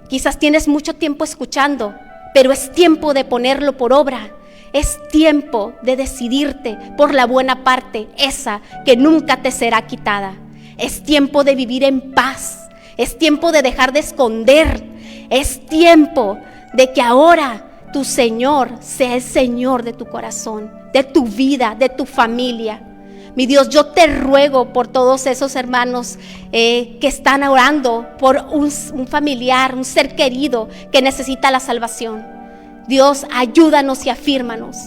Quizás tienes mucho tiempo escuchando, pero es tiempo de ponerlo por obra. Es tiempo de decidirte por la buena parte, esa que nunca te será quitada. Es tiempo de vivir en paz. Es tiempo de dejar de esconder. Es tiempo de que ahora tu Señor sea el Señor de tu corazón, de tu vida, de tu familia. Mi Dios, yo te ruego por todos esos hermanos que están orando por un familiar, un ser querido que necesita la salvación. Dios, ayúdanos y afírmanos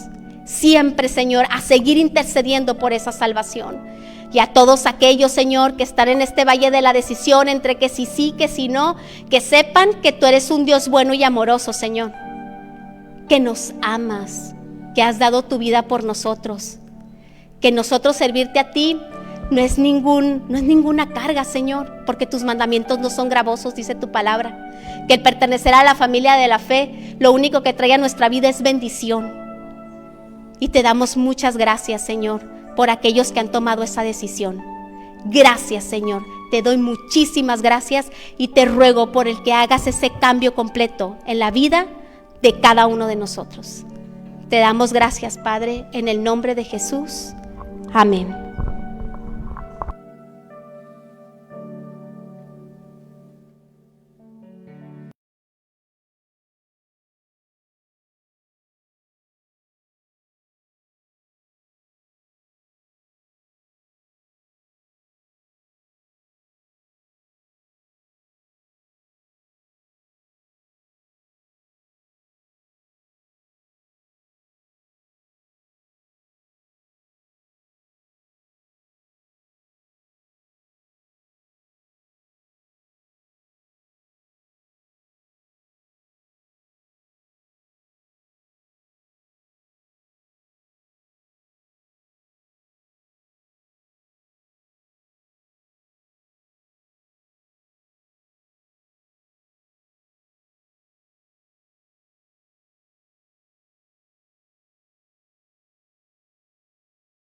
siempre, Señor, a seguir intercediendo por esa salvación. Y a todos aquellos, Señor, que están en este valle de la decisión entre que sí, que sí no, que sepan que tú eres un Dios bueno y amoroso, Señor, que nos amas, que has dado tu vida por nosotros, que nosotros servirte a ti no es ninguna carga, Señor, porque tus mandamientos no son gravosos, dice tu palabra, que el pertenecer a la familia de la fe, lo único que trae a nuestra vida es bendición. Y te damos muchas gracias, Señor, por aquellos que han tomado esa decisión. Gracias, Señor, te doy muchísimas gracias y te ruego por el que hagas ese cambio completo en la vida de cada uno de nosotros. Te damos gracias, Padre, en el nombre de Jesús. Amén.